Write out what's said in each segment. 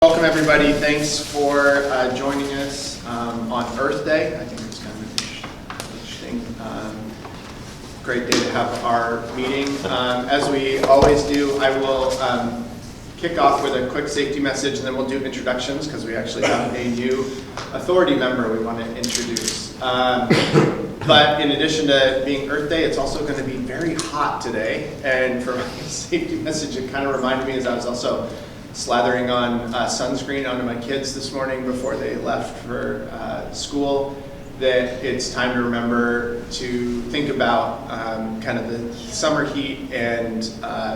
Welcome everybody. Thanks for joining us on Earth Day. I think it's kind of interesting. Great day to have our meeting. As we always do, I will kick off with a quick safety message and then we'll do introductions because we actually have a new authority member we want to introduce. But in addition to being Earth Day, it's also going to be very hot today. And for my safety message, it kind of reminded me as I was also slathering on sunscreen onto my kids this morning before they left for school, that it's time to remember to think about kind of the summer heat and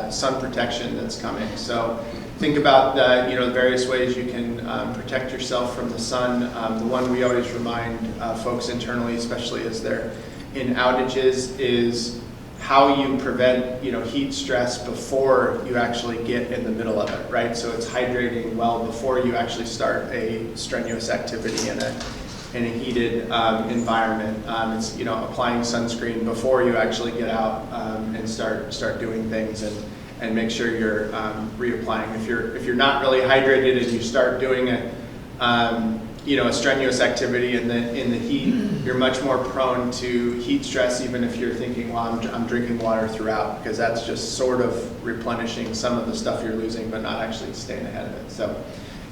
sun protection that's coming. So think about the various ways you can protect yourself from the sun. The one we always remind folks internally, especially as they're in outages, is how you prevent heat stress before you actually get in the middle of it, right? So it's hydrating well before you actually start a strenuous activity in a heated environment. It's applying sunscreen before you actually get out and start doing things, and make sure you're reapplying. If you're not really hydrated and you start doing a strenuous activity in the heat, you're much more prone to heat stress, even if you're thinking, well, I'm drinking water throughout, because that's just sort of replenishing some of the stuff you're losing, but not actually staying ahead of it. So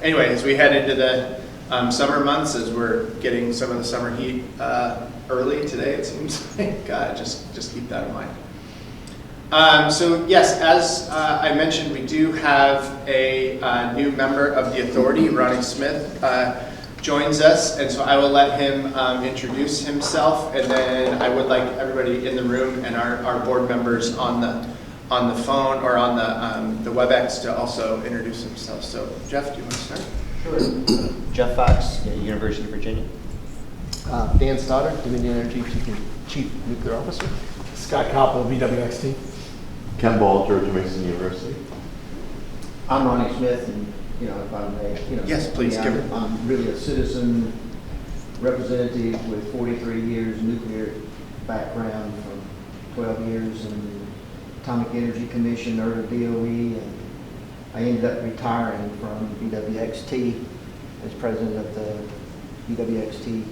anyway, as we head into the summer months, as we're getting some of the summer heat early today, it seems like, just keep that in mind. So yes, as I mentioned, we do have a new member of the authority. Ronnie Smith joins us, and so I will let him introduce himself, and then I would like everybody in the room and our board members on the phone or on the WebEx to also introduce themselves. So Jeff, do you want to start? Sure. Jeff Fox, University of Virginia. Dan Stoddard, Dominion Energy Chief Nuclear Officer. Scott Koppel, VWXT. Ken Ball, George Mason University. I'm Ronnie Smith, and if I may, yes, please. I'm really a citizen representative with 43 years nuclear background, from 12 years in the Atomic Energy Commission, early DOE, and I ended up retiring from VWXT as president of the VWXT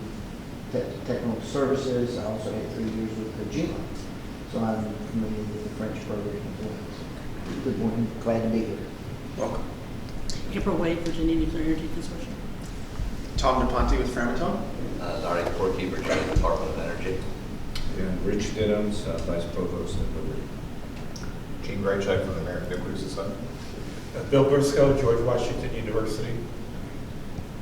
Technical Services. I also had 3 years with Kojima, so I'm familiar with the French program as well. So, good morning, glad to be here. Welcome. April White, Virginia Nuclear Energy Consortium. Tom DePonte with Framatome. Larry Corky, Virginia Department of Energy. And Rich Diddams, Vice Provost at Liberty. Gene Graycheck from the American Nuclear Society. Bill Briscoe, George Washington University.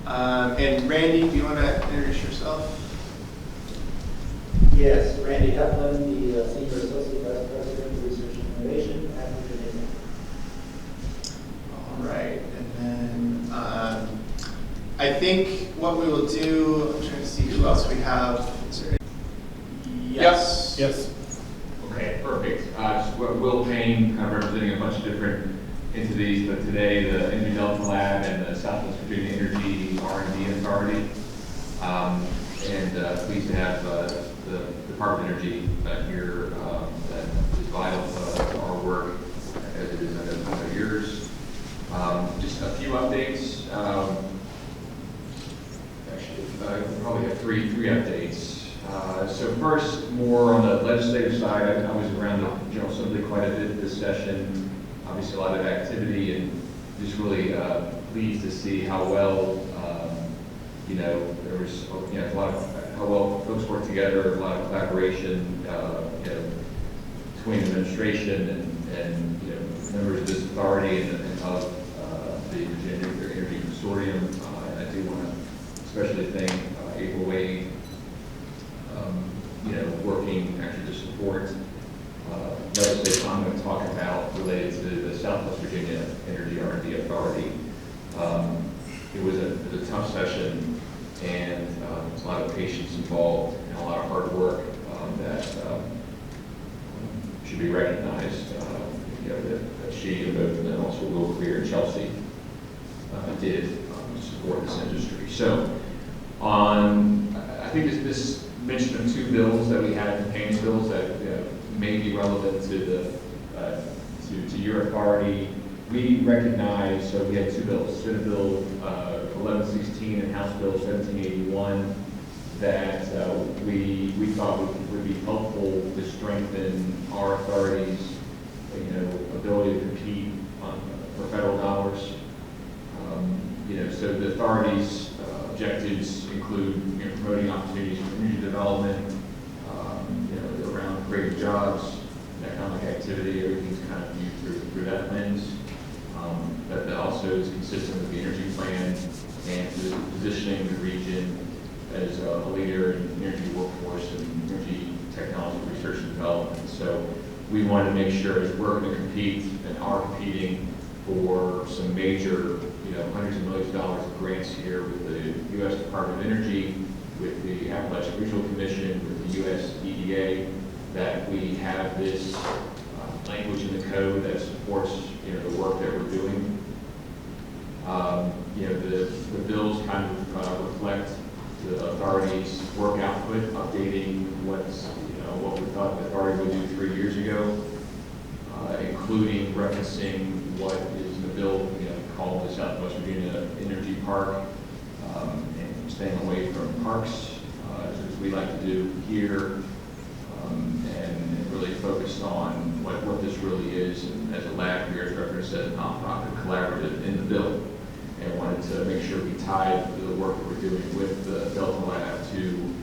And Randy, do you want to introduce yourself? Yes, Randy Heflin, the Senior Associate Vice President of Research and Innovation at Virginia. All right, and then I think what we will do, I'm trying to see who else we have. Is there any? Yes. Yes. Okay, perfect. Will Payne, kind of representing a bunch of different entities, but today the Energy Delta Lab and the Southwest Virginia Energy R&D Authority. And pleased to have the Department of Energy here. That is vital to our work, as it is under yours. Just a few updates. Actually, I probably have three updates. So first, more on the legislative side, I was around the General Assembly quite a bit this session. Obviously, a lot of activity, and just really pleased to see how well, there was a lot of how well folks worked together, a lot of collaboration, between administration and members of this authority and of the Virginia Nuclear Energy Consortium. And I do want to especially thank April Wade, working actually to support legislation I'm going to talk about related to the Southwest Virginia Energy R&D Authority. It was a tough session, and there's a lot of patience involved and a lot of hard work that should be recognized. That she and both, and then also Will Clear and Chelsea did to support this industry. So, I think this mention of two bills that we had, companion bills that may be relevant to the to your authority. we recognize, so we had two bills, Senate Bill 1116 and House Bill 1781, that we thought would be helpful to strengthen our authorities, ability to compete for federal dollars. So the authorities' objectives include promoting opportunities for community development, around creating jobs, economic activity. Everything's kind of viewed through that lens. But that also is consistent with the energy plan and positioning the region as a leader in energy workforce and energy technology research and development. So we want to make sure as we're going to compete and are competing for some major, hundreds of millions of dollars of grants here with the U.S. Department of Energy, with the Appalachian Regional Commission, with the U.S. EDA, that we have this language in the code that supports, the work that we're doing. The bills kind of reflect the authority's work output, updating what we thought the authority would do 3 years ago, including referencing what is in the bill, called the Southwest Virginia Energy Park, and staying away from parks, as we like to do here, and really focused on what this really is, and as a lab here, as referenced as a nonprofit collaborative in the bill, and wanted to make sure we tied the work that we're doing with the Delta Lab to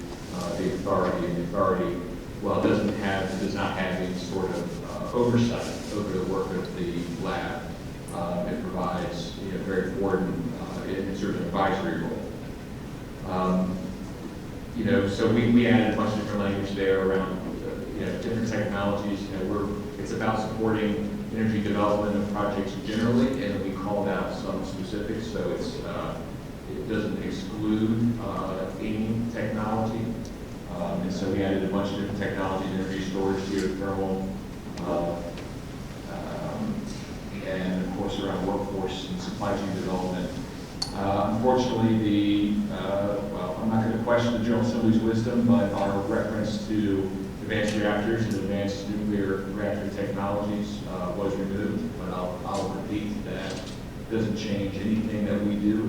the authority, and the authority, while it does not have any sort of oversight over the work of the lab, it provides very important in sort of an advisory role. So we added a bunch of different language there around different technologies. It's about supporting energy development of projects generally, and we called out some specifics. So it doesn't exclude any technology. And so we added a bunch of different technologies: energy storage, geothermal, and of course around workforce and supply chain development. Unfortunately, I'm not going to question the General Assembly's wisdom, but our reference to advanced reactors and advanced nuclear reactor technologies was removed. But I'll repeat that it doesn't change anything that we do.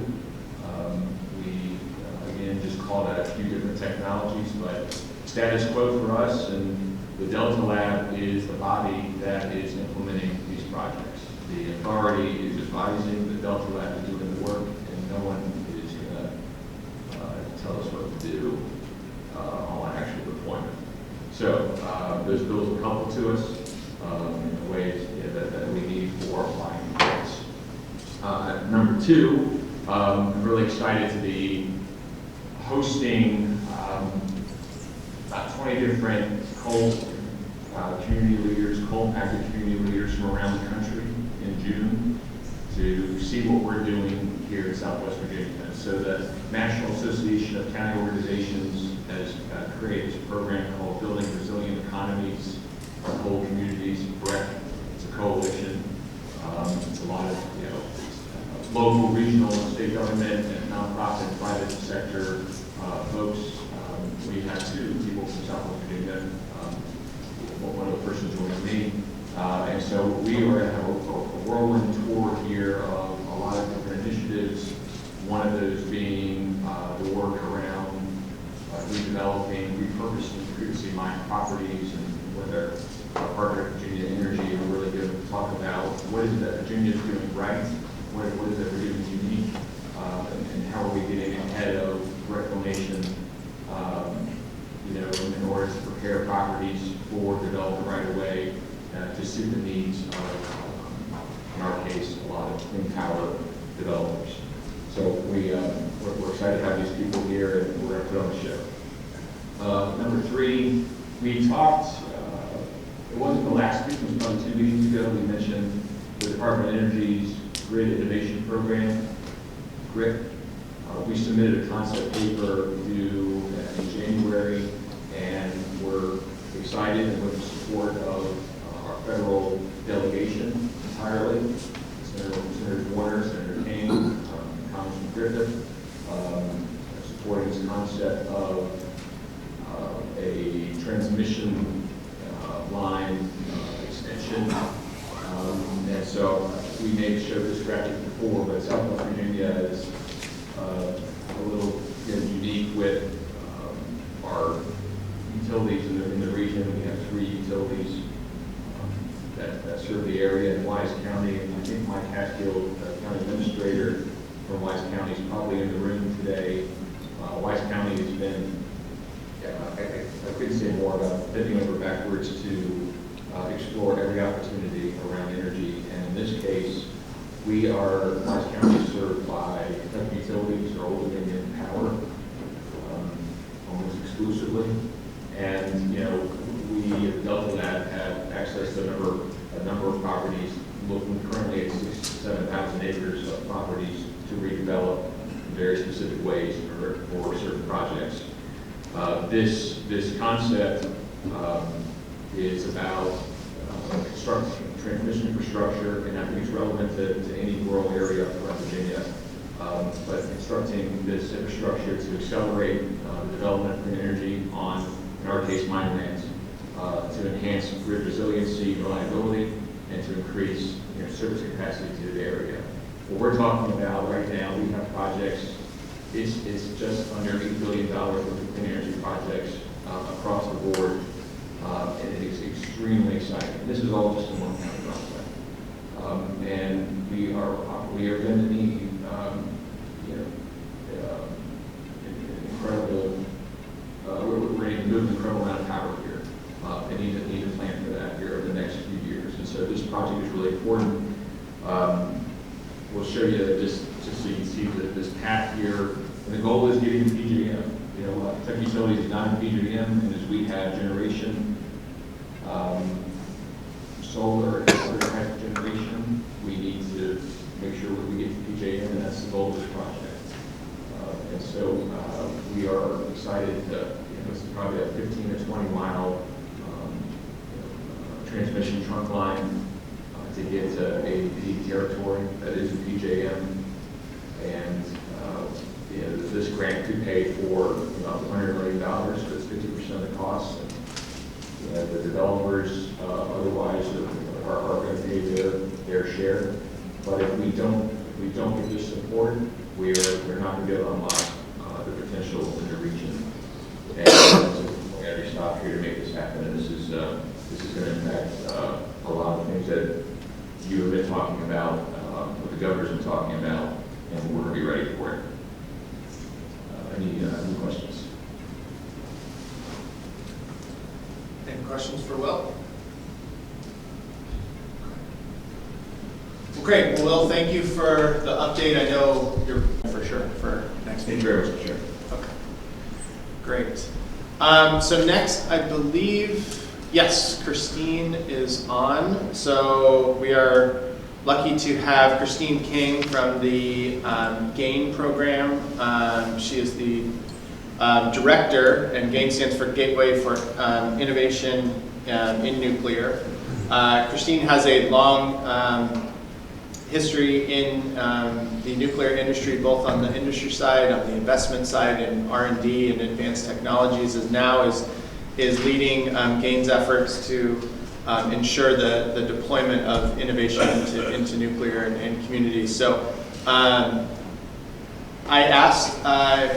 We, again, just called out a few different technologies, but status quo for us, and the Delta Lab is the body that is implementing these projects. The authority is advising, the Delta Lab is doing the work, and no one is going to tell us what to do on actual deployment. So those bills are helpful to us in the ways that we need for applying grants. Number two, I'm really excited to be hosting about 20 different coal community leaders, coal impacted community leaders from around the country in June to see what we're doing here in Southwest Virginia. So the National Association of County Organizations has created a program called Building Resilient Economies for Coal Communities. Correct? It's a coalition. It's a lot of local, regional, and state government, and nonprofit, and private sector folks. We have two people from Southwest Virginia. One of the persons joined me. And so we are going to have a whirlwind tour here of a lot of different initiatives. One of those being the work around redeveloping, repurposing previously mined properties, and whether our partner Virginia Energy are really going to talk about what is it that Virginia is doing right, what is it we're doing unique, and how are we getting ahead of reclamation, in order to prepare properties for development right away to suit the needs of, in our case, a lot of clean power developers. So we're excited to have these people here, and we're going to put on the show. Number three, we talked, it wasn't the last week, it was probably 2 meetings ago, we mentioned the Department of Energy's Grid Innovation Program, GRIP. We submitted a concept paper due in January, and we're excited and with the support of our federal delegation entirely, Senator Warner, Senator King, Congressman Griffith, supporting this concept of a transmission line extension. And so we may have showed this graphic before, but Southwest Virginia is a little unique with our utilities in the region. We have 3 utilities that serve the area in Wise County. And I think Mike Hatfield, County Administrator from Wise County, is probably in the room today. Wise County has been, I couldn't say more about bending over backwards to explore every opportunity around energy. And in this case, Wise County is served by Kentucky Utilities or Old Dominion Power, almost exclusively. And, we at Delta Lab have access to a number of properties, looking currently at 6,000 to 7,000 acres of properties to redevelop in very specific ways for certain projects. This concept is about constructing transmission infrastructure, and I think it's relevant to any rural area around Virginia. But constructing this infrastructure to accelerate the development of clean energy on, in our case, mine lands, to enhance grid resiliency, reliability, and to increase service capacity to the area. What we're talking about right now, we have projects. It's just under $8 billion worth of clean energy projects across the board, and it is extremely exciting. And this is all just in one county concept, and we are going to need incredible. We're ready to move an incredible amount of power here, and need to plan for that here over the next few years. And so this project is really important. We'll show you just so you can see this path here. And the goal is getting to PJM. Kentucky Utilities is not in PJM, and as we have generation, solar and other type of generation, we need to make sure we get to PJM, and that's the goal of this project. And so we are excited to, this is probably a 15 to 20 mile transmission trunk line to get to AEP territory that is in PJM. And this grant could pay for about $100 million, so it's 50% of the cost. And the developers otherwise are going to pay their share. But if we don't get this support, we're not going to be able to unlock the potential in the region. And so we got to stop here to make this happen. And this is going to impact a lot of things that you have been talking about, what the governor's been talking about, and we're going to be ready for it. Any questions? Any questions for Will? Well, great. Well, Will, thank you for the update. I know you're for sure for next Thank meeting. you very much, Chair. Okay. Great. So next, I believe, yes, Christine is on. So we are lucky to have Christine King from the GAIN program. She is the director, and GAIN stands for Gateway for Innovation in Nuclear. Christine has a long history in the nuclear industry, both on the industry side, on the investment side, and R&D and advanced technologies, as now is leading GAIN's efforts to ensure the deployment of innovation into nuclear and communities. So I asked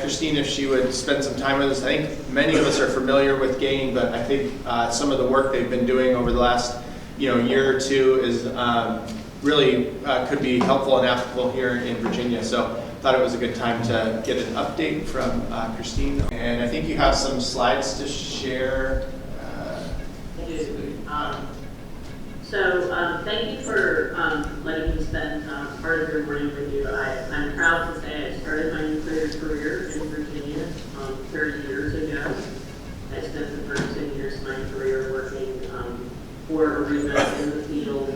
Christine if she would spend some time with us. I think many of us are familiar with GAIN, but I think some of the work they've been doing over the last year or two is really could be helpful and applicable here in Virginia. So I thought it was a good time to get an update from Christine. And I think you have some slides to share. I do. So thank you for letting me spend part of your morning with you. I'm proud to say I started my nuclear career in Virginia 30 years ago. I spent the first 10 years of my career working for AREMA in the field,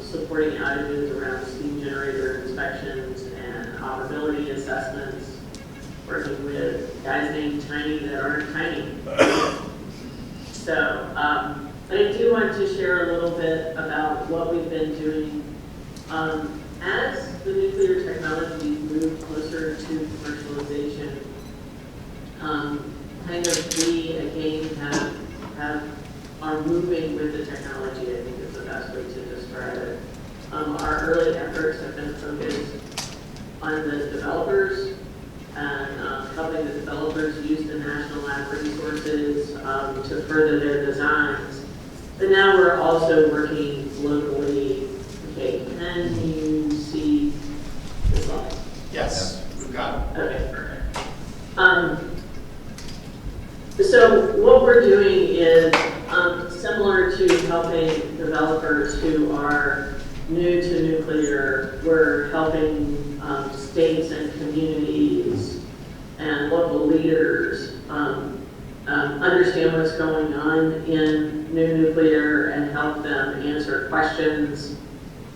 supporting outages around steam generator inspections and operability assessments, working with guys named Tiny that aren't tiny. So, but I do want to share a little bit about what we've been doing. As the nuclear technologies move closer to commercialization, kind of we again are moving with the technology, I think is a best way to describe it. Our early efforts have been focused on the developers and helping the developers use the national lab resources to further their designs. But now we're also working locally. Okay, can you see the slide? Yes, we've got it. Okay, perfect. So what we're doing is similar to helping developers who are new to nuclear. We're helping states and communities and local leaders understand what's going on in new nuclear and help them answer questions.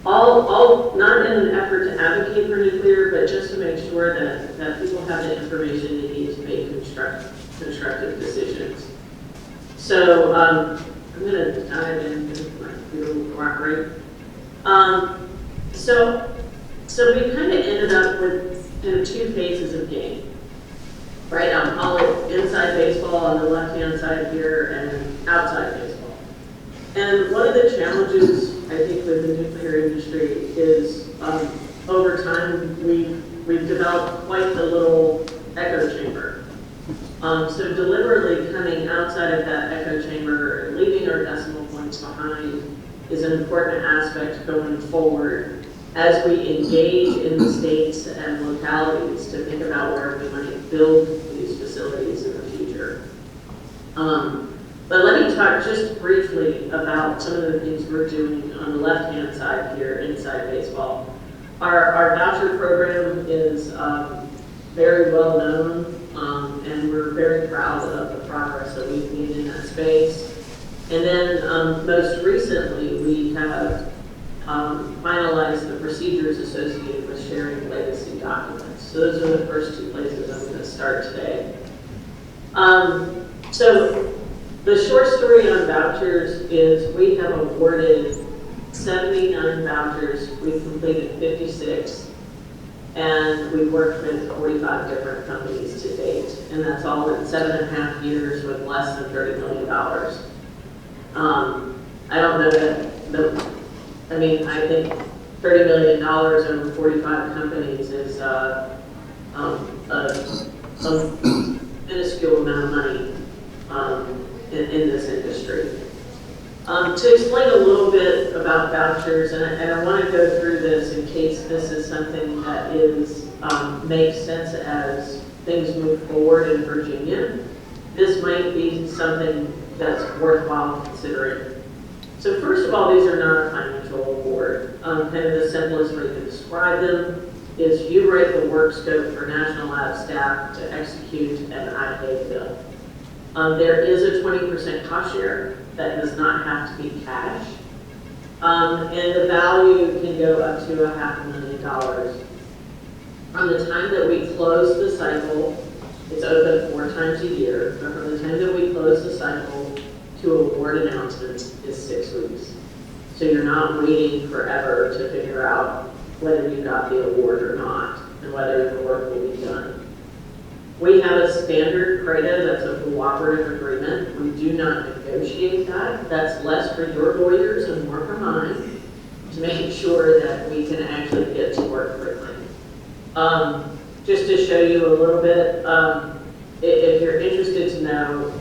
All not in an effort to advocate for nuclear, but just to make sure that people have the information they need to make constructive decisions. So I'm going to dive into my computer cooperate. So we kind of ended up with two phases of game. Right, I'll call it inside baseball on the left-hand side here and outside baseball. And one of the challenges, I think, with the nuclear industry is over time we've developed quite the little echo chamber. So deliberately coming outside of that echo chamber and leaving our decimal points behind is an important aspect going forward as we engage in the states and localities to think about where we might build these facilities in the future. But let me talk just briefly about some of the things we're doing on the left-hand side here, inside baseball. Our voucher program is very well known, and we're very proud of the progress that we've made in that space. And then most recently, we have finalized the procedures associated with sharing legacy documents. So those are the first two places I'm going to start today. So the short story on vouchers is we have awarded 79 vouchers. We've completed 56. And we've worked with 45 different companies to date. And that's all in 7.5 years with less than $30 million. I don't know that I think $30 million over 45 companies is a minuscule amount of money in this industry. To explain a little bit about vouchers, and I want to go through this in case this is something that makes sense as things move forward in Virginia. This might be something that's worthwhile considering. So first of all, these are not a financial award. Kind of the simplest way to describe them is you write the work scope for National Lab staff to execute and I pay the bill. There is a 20% cost share that does not have to be cash. And the value can go up to $500,000. From the time that we close the cycle, it's open 4 times a year, but from the time that we close the cycle to award announcements is 6 weeks. So you're not waiting forever to figure out whether you got the award or not, and whether the work will be done. We have a standard CRADA that's a cooperative agreement. We do not negotiate that. That's less for your lawyers and more for mine to make sure that we can actually get to work quickly. Just to show you a little bit, if you're interested to know,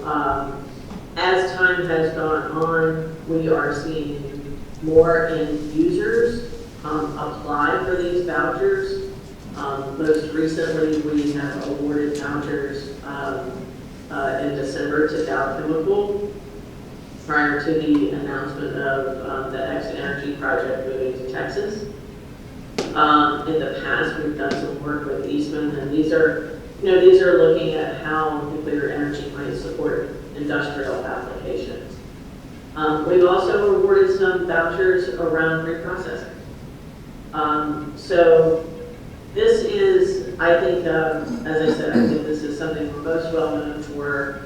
as time has gone on, we are seeing more end users apply for these vouchers. Most recently, we have awarded vouchers in December to Dow Chemical prior to the announcement of the X Energy project moving to Texas. In the past, we've done some work with Eastman, and these are looking at how nuclear energy might support industrial applications. We've also awarded some vouchers around reprocessing. So this is, I think, as I said, I think this is something we're most well known for,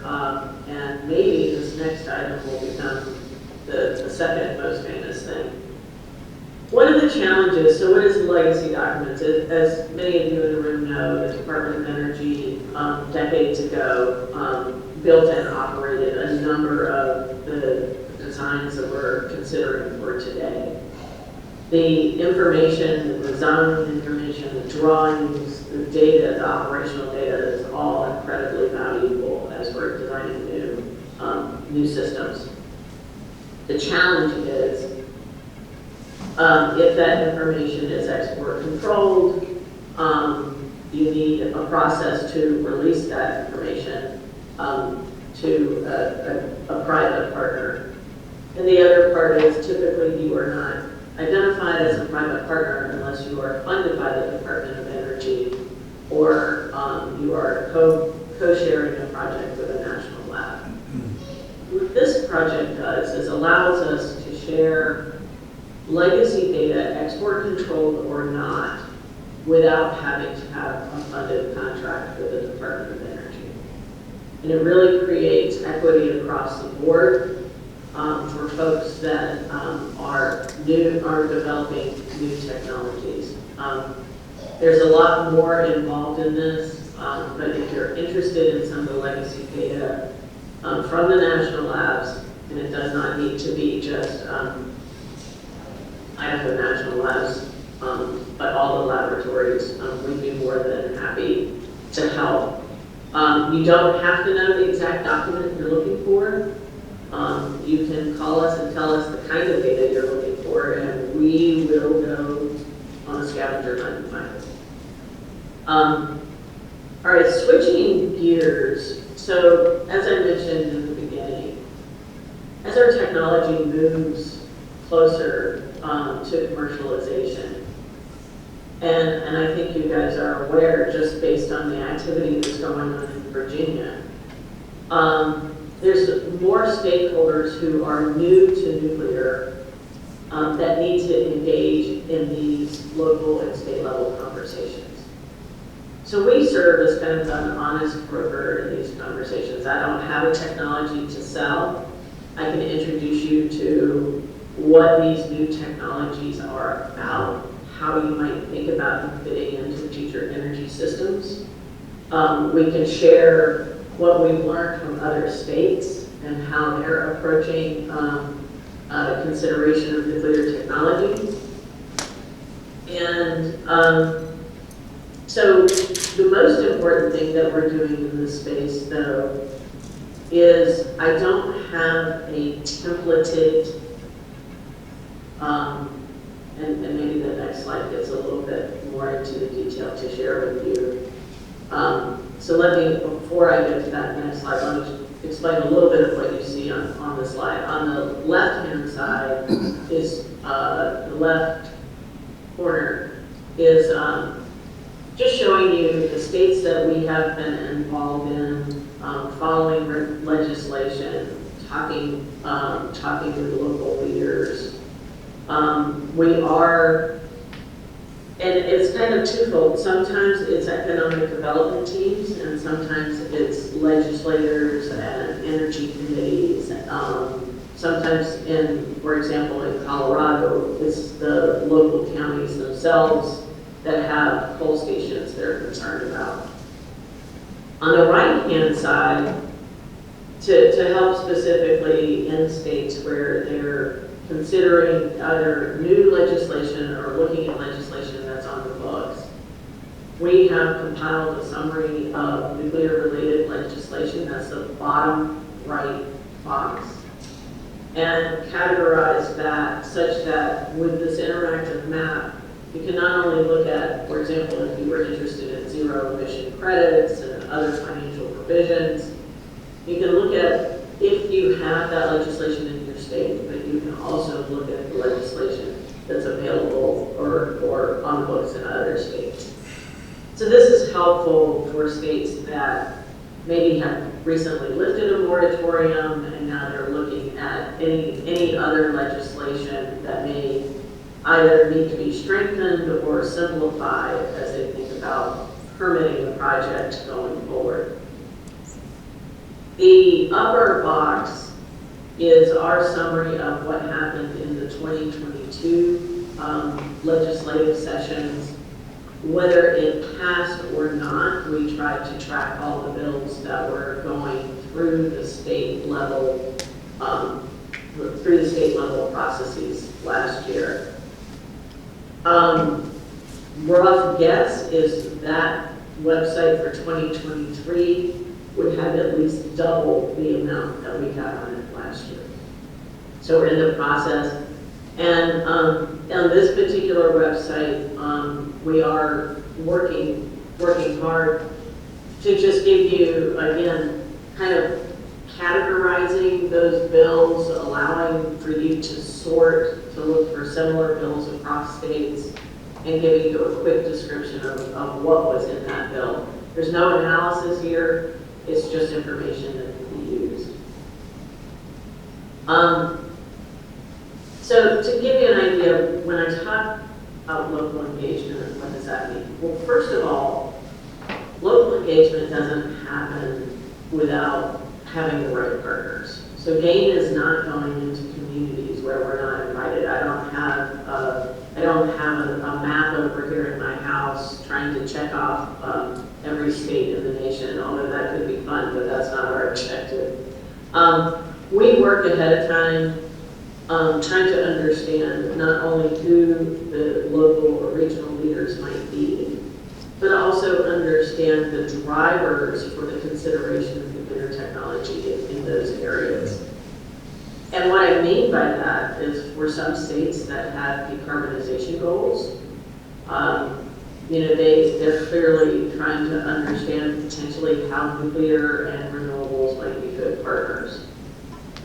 and maybe this next item will become the second most famous thing. One of the challenges, so what is legacy documents? As many of you in the room know, the Department of Energy decades ago built and operated a number of the design designs that we're considering for today. The information, the design information, the drawings, the data, the operational data is all incredibly valuable as we're designing new systems. The challenge is if that information is export controlled, you need a process to release that information to a private partner. And the other part is typically you are not identified as a private partner unless you are funded by the Department of Energy or you are co-sharing a project with a national lab. What this project does is allows us to share legacy data, export controlled or not, without having to have a funded contract with the Department of Energy. And it really creates equity across the board for folks that are developing new technologies. There's a lot more involved in this, but if you're interested in some of the legacy data from the national labs, and it does not need to be just Idaho National Labs, but all the laboratories, we'd be more than happy to help. You don't have to know the exact document you're looking for. You can call us and tell us the kind of data you're looking for, and we will go on a scavenger hunt and find it. All right, switching gears. So, as I mentioned in the beginning, as our technology moves closer to commercialization, and I think you guys are aware, just based on the activity that's going on in Virginia, there's more stakeholders who are new to nuclear that need to engage in these local and state level conversations. So we serve as kind of an honest broker in these conversations. I don't have a technology to sell. I can introduce you to what these new technologies are about, how you might think about them fitting into future energy systems. We can share what we've learned from other states and how they're approaching consideration of nuclear technology. And so the most important thing that we're doing in this space, though, is I don't have a templated, and maybe the next slide gets a little bit more into the detail to share with you. So let me, before I get to that next slide, let me explain a little bit of what you see on the slide. On the left-hand side is, the left corner is just showing you the states that we have been involved in, following legislation, talking with local leaders. We are, and it's kind of twofold. Sometimes it's economic development teams, and sometimes it's legislators and energy committees. Sometimes for example, in Colorado, it's the local counties themselves that have coal stations they're concerned about. On the right-hand side, to help specifically in states where they're considering either new legislation or looking at legislation that's on the books, we have compiled a summary of nuclear-related legislation. That's the bottom right box. And categorize that such that with this interactive map, you can not only look at, for example, if you were interested in zero emission credits and other financial provisions, you can look at if you have that legislation in your state, but you can also look at the legislation that's available or on the books in other states. So this is helpful for states that maybe have recently lifted a moratorium and now they're looking at any other legislation that may either need to be strengthened or simplified as they think about permitting the project going forward. The upper box is our summary of what happened in the 2022 legislative sessions. Whether it passed or not, we tried to track all the bills that were going through the state level through the state level processes last year. Rough guess is that website for 2023 would have at least double the amount that we had on it last year. So we're in the process. And on this particular website, we are working hard to just give you, again, kind of categorizing those bills, allowing for you to sort, to look for similar bills across states, and giving you a quick description of what was in that bill. There's no analysis here, it's just information that can be used. So to give you an idea, when I talk about local engagement, what does that mean? Well, first of all, local engagement doesn't happen without having the right partners. So GAIN is not going into communities where we're not invited. I don't have a map over here in my house trying to check off every state in the nation, although that could be fun, but that's not our objective. We work ahead of time trying to understand not only who the local or regional leaders might be, but also understand the drivers for the consideration of nuclear technology in those areas. And what I mean by that is for some states that have decarbonization goals, they're clearly trying to understand potentially how nuclear and renewables might be good partners.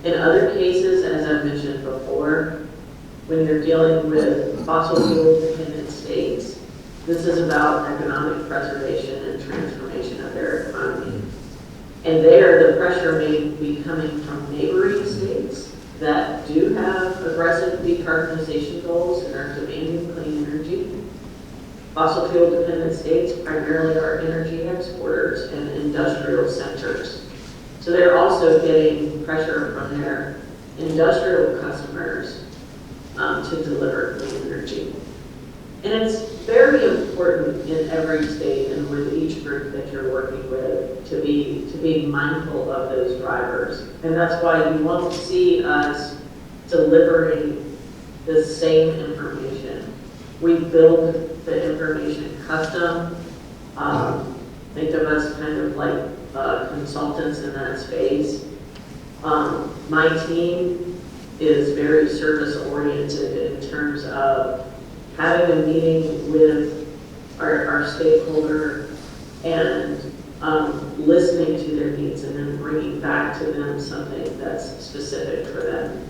In other cases, as I mentioned before, when you're dealing with fossil fuel dependent states, this is about economic preservation and transformation of their economy. And there, the pressure may be coming from neighboring states that do have aggressive decarbonization goals and are demanding clean energy. Fossil fuel dependent states primarily are energy exporters and industrial centers. So they're also getting pressure from their industrial customers to deliver clean energy. And it's very important in every state and with each group that you're working with to be mindful of those drivers. And that's why you won't see us delivering the same information. We build the information custom. Think of us kind of like consultants in that space. My team is very service oriented in terms of having a meeting with our stakeholder and listening to their needs and then bringing back to them something that's specific for them.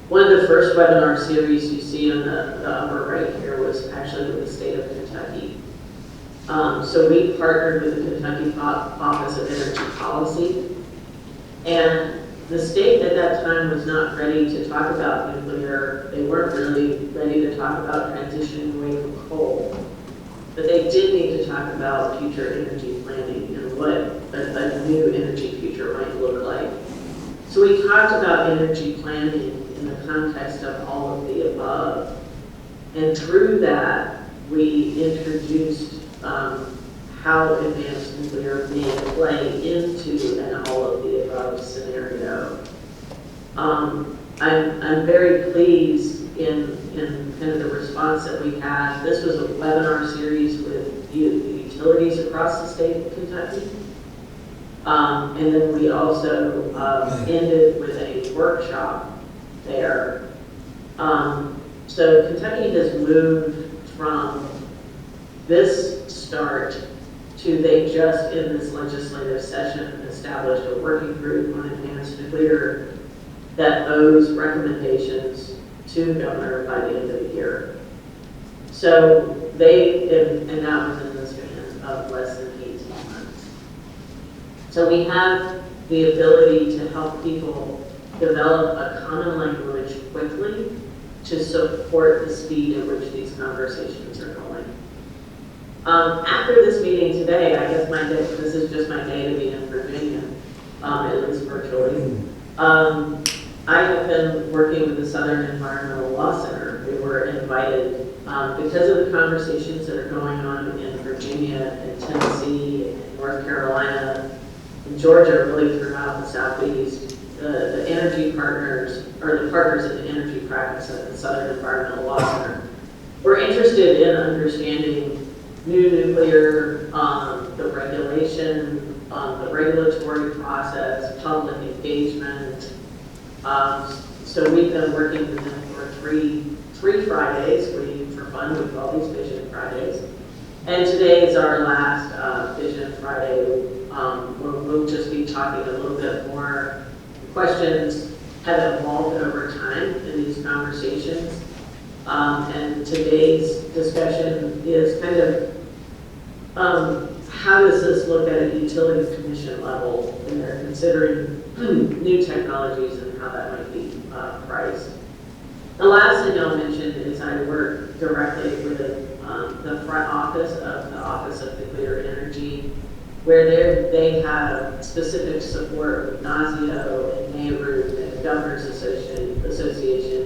One of the first webinar series you see on the upper right here was actually with the state of Kentucky. So we partnered with the Kentucky Office of Energy Policy, and the state at that time was not ready to talk about nuclear. They weren't really ready to talk about transitioning away from coal. But they did need to talk about future energy planning and what a new energy future might look like. So we talked about energy planning in the context of all of the above. And through that, we introduced how advanced nuclear may play into an all of the above scenario. I'm very pleased in kind of the response that we had. This was a webinar series with utilities across the state of Kentucky. And then we also ended with a workshop there. So Kentucky has moved from this start to they just in this legislative session established a working group on advanced nuclear that owes recommendations to the governor by the end of the year. So and that was in the span of less than 18 months. So we have the ability to help people develop a common language quickly to support the speed at which these conversations are going. After this meeting today, I guess this is just my day to be in Virginia, at least virtually. I have been working with the Southern Environmental Law Center. We were invited because of the conversations that are going on in Virginia and Tennessee and North Carolina and Georgia, really throughout the Southeast. the energy partners, or the partners in the energy practice at the Southern Environmental Law Center. We're interested in understanding new nuclear, the regulation, the regulatory process, public engagement. So we've been working with them for three Fridays. For fun, we call these Vision Fridays. And today is our last Vision Friday. We'll just be talking a little bit more. Questions have evolved over time in these conversations. And today's discussion is kind of how does this look at a utility commission level when they're considering new technologies and how that might be priced. The last thing I'll mention is I work directly with the front office of the Office of Nuclear Energy, where they have specific support with NASIO and NARUC and the Governors Association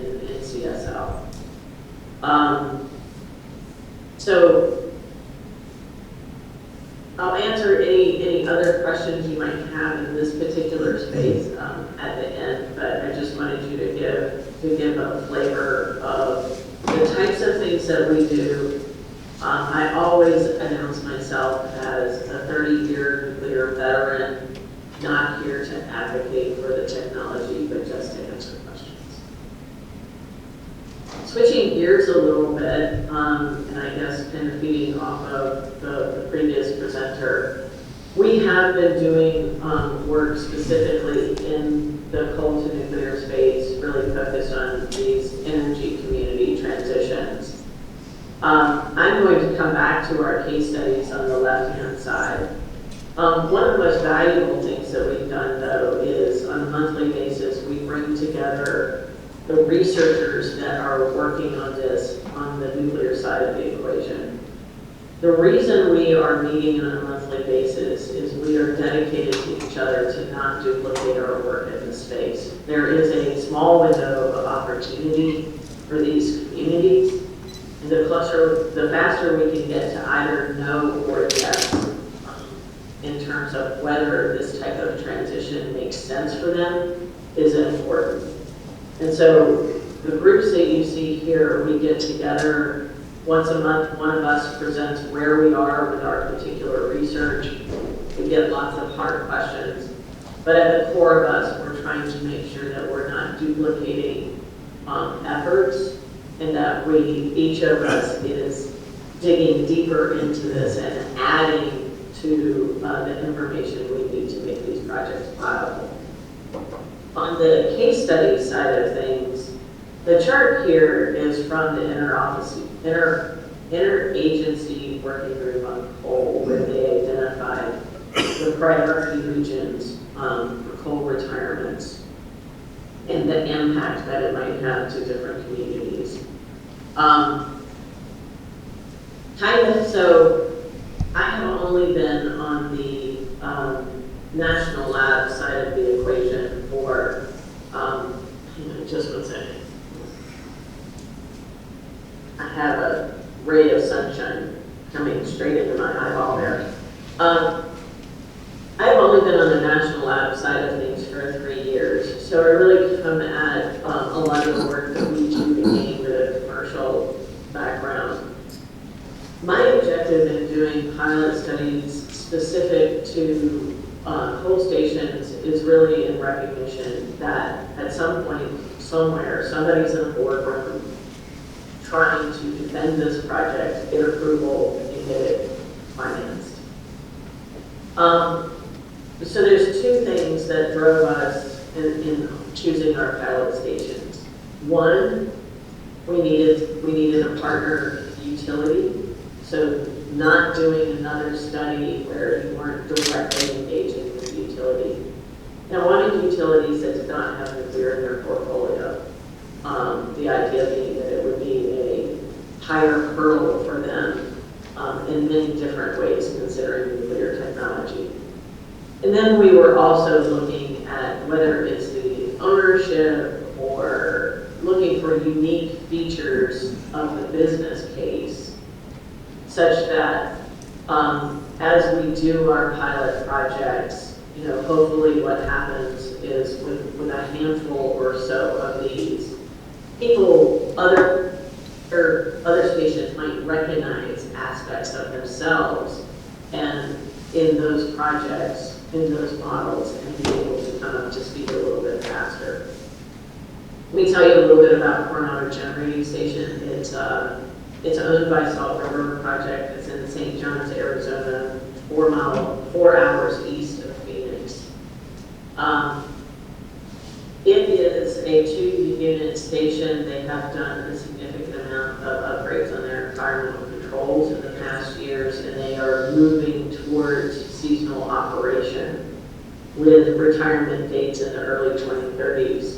and NCSL. So I'll answer any other questions you might have in this particular space at the end, but I just wanted you to give a flavor of the types of things that we do. I always announce myself as a 30-year nuclear veteran, not here to advocate for the technology, but just to answer questions. Switching gears a little bit, and I guess kind of feeding off of the previous presenter, we have been doing work specifically in the coal to nuclear space, really focused on these energy community transitions. I'm going to come back to our case studies on the left-hand side. One of the most valuable things that we've done, though, is on a monthly basis, we bring together the researchers that are working on this on the nuclear side of the equation. The reason we are meeting on a monthly basis is we are dedicated to each other to not duplicate our work in this space. There is a small window of opportunity for these communities, and the faster we can get to either no or yes in terms of whether this type of transition makes sense for them is important. And so the groups that you see here, we get together once a month. One of us presents where we are with our particular research. We get lots of hard questions. But at the core of us, we're trying to make sure that we're not duplicating efforts, and that each of us is digging deeper into this and adding to the information we need to make these projects viable. On the case study side of things, the chart here is from the interagency working group on coal, where they identified the priority regions for coal retirements and the impact that it might have to different communities. So I have only been on the national lab side of the equation for, just 1 second. I have a ray of sunshine coming straight into my eyeball there. I've only been on the national lab side of things for 3 years, so I really come at a lot of the work that we do beginning with a commercial background. My objective in doing pilot studies specific to coal stations is really in recognition that at some point, somewhere, somebody's in a boardroom trying to defend this project, get approval, and get it financed. So there's two things that drove us in choosing our pilot stations. One, we needed a partner utility. So not doing another study where you weren't directly engaging with the utility. Now, wanted utilities that did not have nuclear in their portfolio. The idea being that it would be a higher hurdle for them in many different ways, considering nuclear technology. And then we were also looking at whether it's the ownership or looking for unique features of the business case, such that as we do our pilot projects, hopefully what happens is with a handful or so of these, people, other stations might recognize aspects of themselves and in those projects, in those models, and be able to come up to speed a little bit faster. Let me tell you a little bit about Coronado Generating Station. It's owned by Salt River Project. It's in St. John's, Arizona, 4 hours east of Phoenix. It is a 2-unit station. They have done a significant amount of upgrades on their environmental controls in the past years, and they are moving towards seasonal operation with retirement dates in the early 2030s.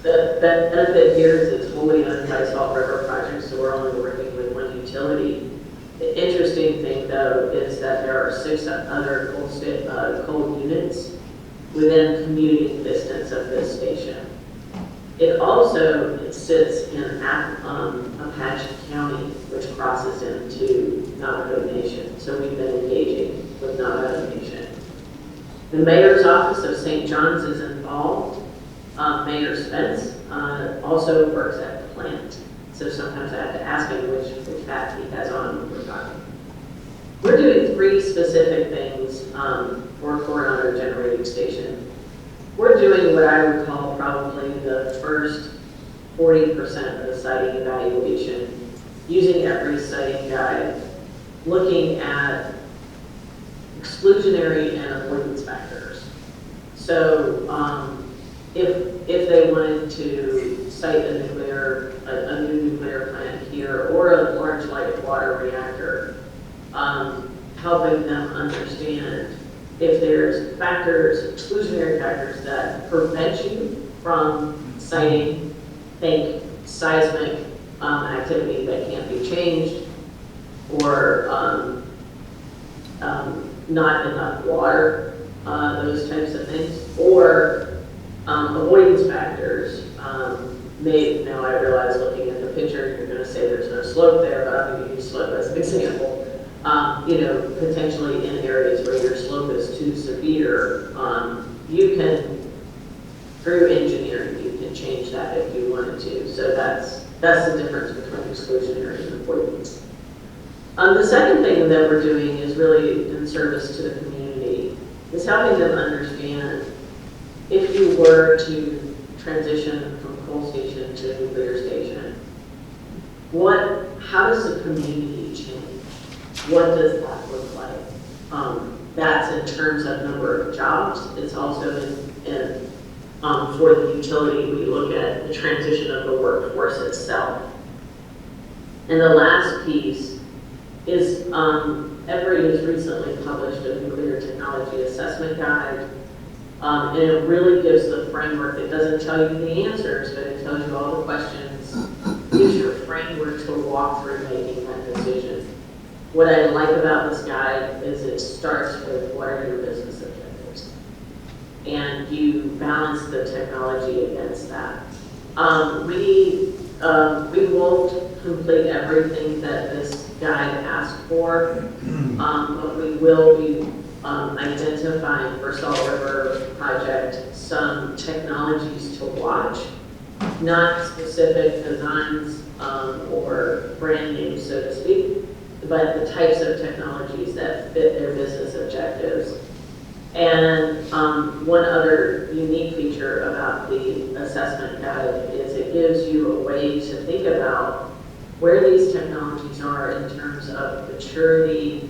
The benefit here is it's wholly owned by Salt River Project, so we're only working with one utility. The interesting thing, though, is that there are 6 other coal units within commuting distance of this station. It also sits in Apache County, which crosses into Navajo Nation. So we've been engaging with Navajo Nation. The mayor's office of St. John's is involved. Mayor Spence also works at the plant. So sometimes I have to ask him which hat he has on when we're talking. We're doing 3 specific things for Coronado Generating Station. We're doing what I would call probably the first 40% of the siting evaluation, using every siting guide, looking at exclusionary and avoidance factors. So if they wanted to site a new nuclear plant here or a large light water reactor, helping them understand if there's factors, exclusionary factors that prevent you from siting, think seismic activity that can't be changed, or not enough water, those types of things, or avoidance factors. Now I realize looking at the picture, you're going to say there's no slope there, but I'm going to use slope as an example. Potentially in areas where your slope is too severe, you can, through engineering, you can change that if you wanted to. So that's the difference between exclusionary and avoidance. The second thing that we're doing is really in service to the community, is helping them understand if you were to transition from coal station to nuclear station, how does the community change? What does that look like? That's in terms of number of jobs. It's also for the utility, we look at the transition of the workforce itself. And the last piece is EPRI has recently published a nuclear technology assessment guide. And it really gives the framework. It doesn't tell you the answers, but it tells you all the questions, gives you a framework to walk through making that decision. What I like about this guide is it starts with what are your business objectives? And you balance the technology against that. We won't complete everything that this guide asks for, but we will be identifying for Salt River Project some technologies to watch, not specific designs or brand names, so to speak, but the types of technologies that fit their business objectives. And one other unique feature about the assessment guide is it gives you a way to think about where these technologies are in terms of maturity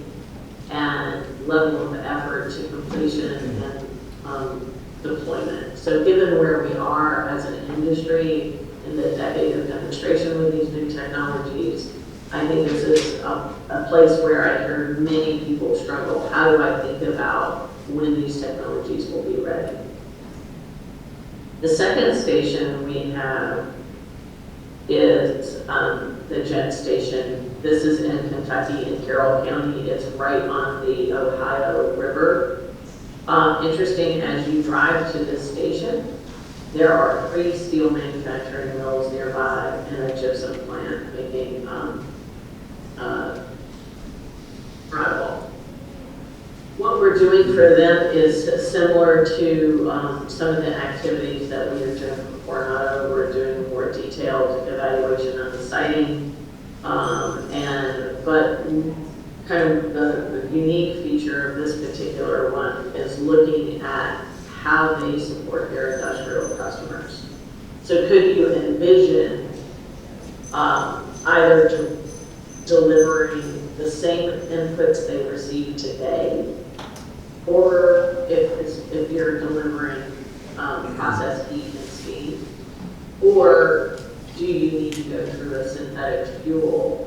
and level of effort to completion and deployment. So given where we are as an industry in the decade of demonstration with these new technologies, I think this is a place where I heard many people struggle. How do I think about when these technologies will be ready? The second station we have is the jet station. This is in Kentucky in Carroll County. It's right on the Ohio River. Interesting, as you drive to this station, there are 3 steel manufacturing mills nearby and a gypsum plant making drywall. What we're doing for them is similar to some of the activities that we are doing for Coronado. We're doing more detailed evaluation of the siting, but kind of the unique feature of this particular one is looking at how they support their industrial customers. So could you envision either delivering the same inputs they receive today, or if you're delivering process heat and steam, or do you need to go through a synthetic fuel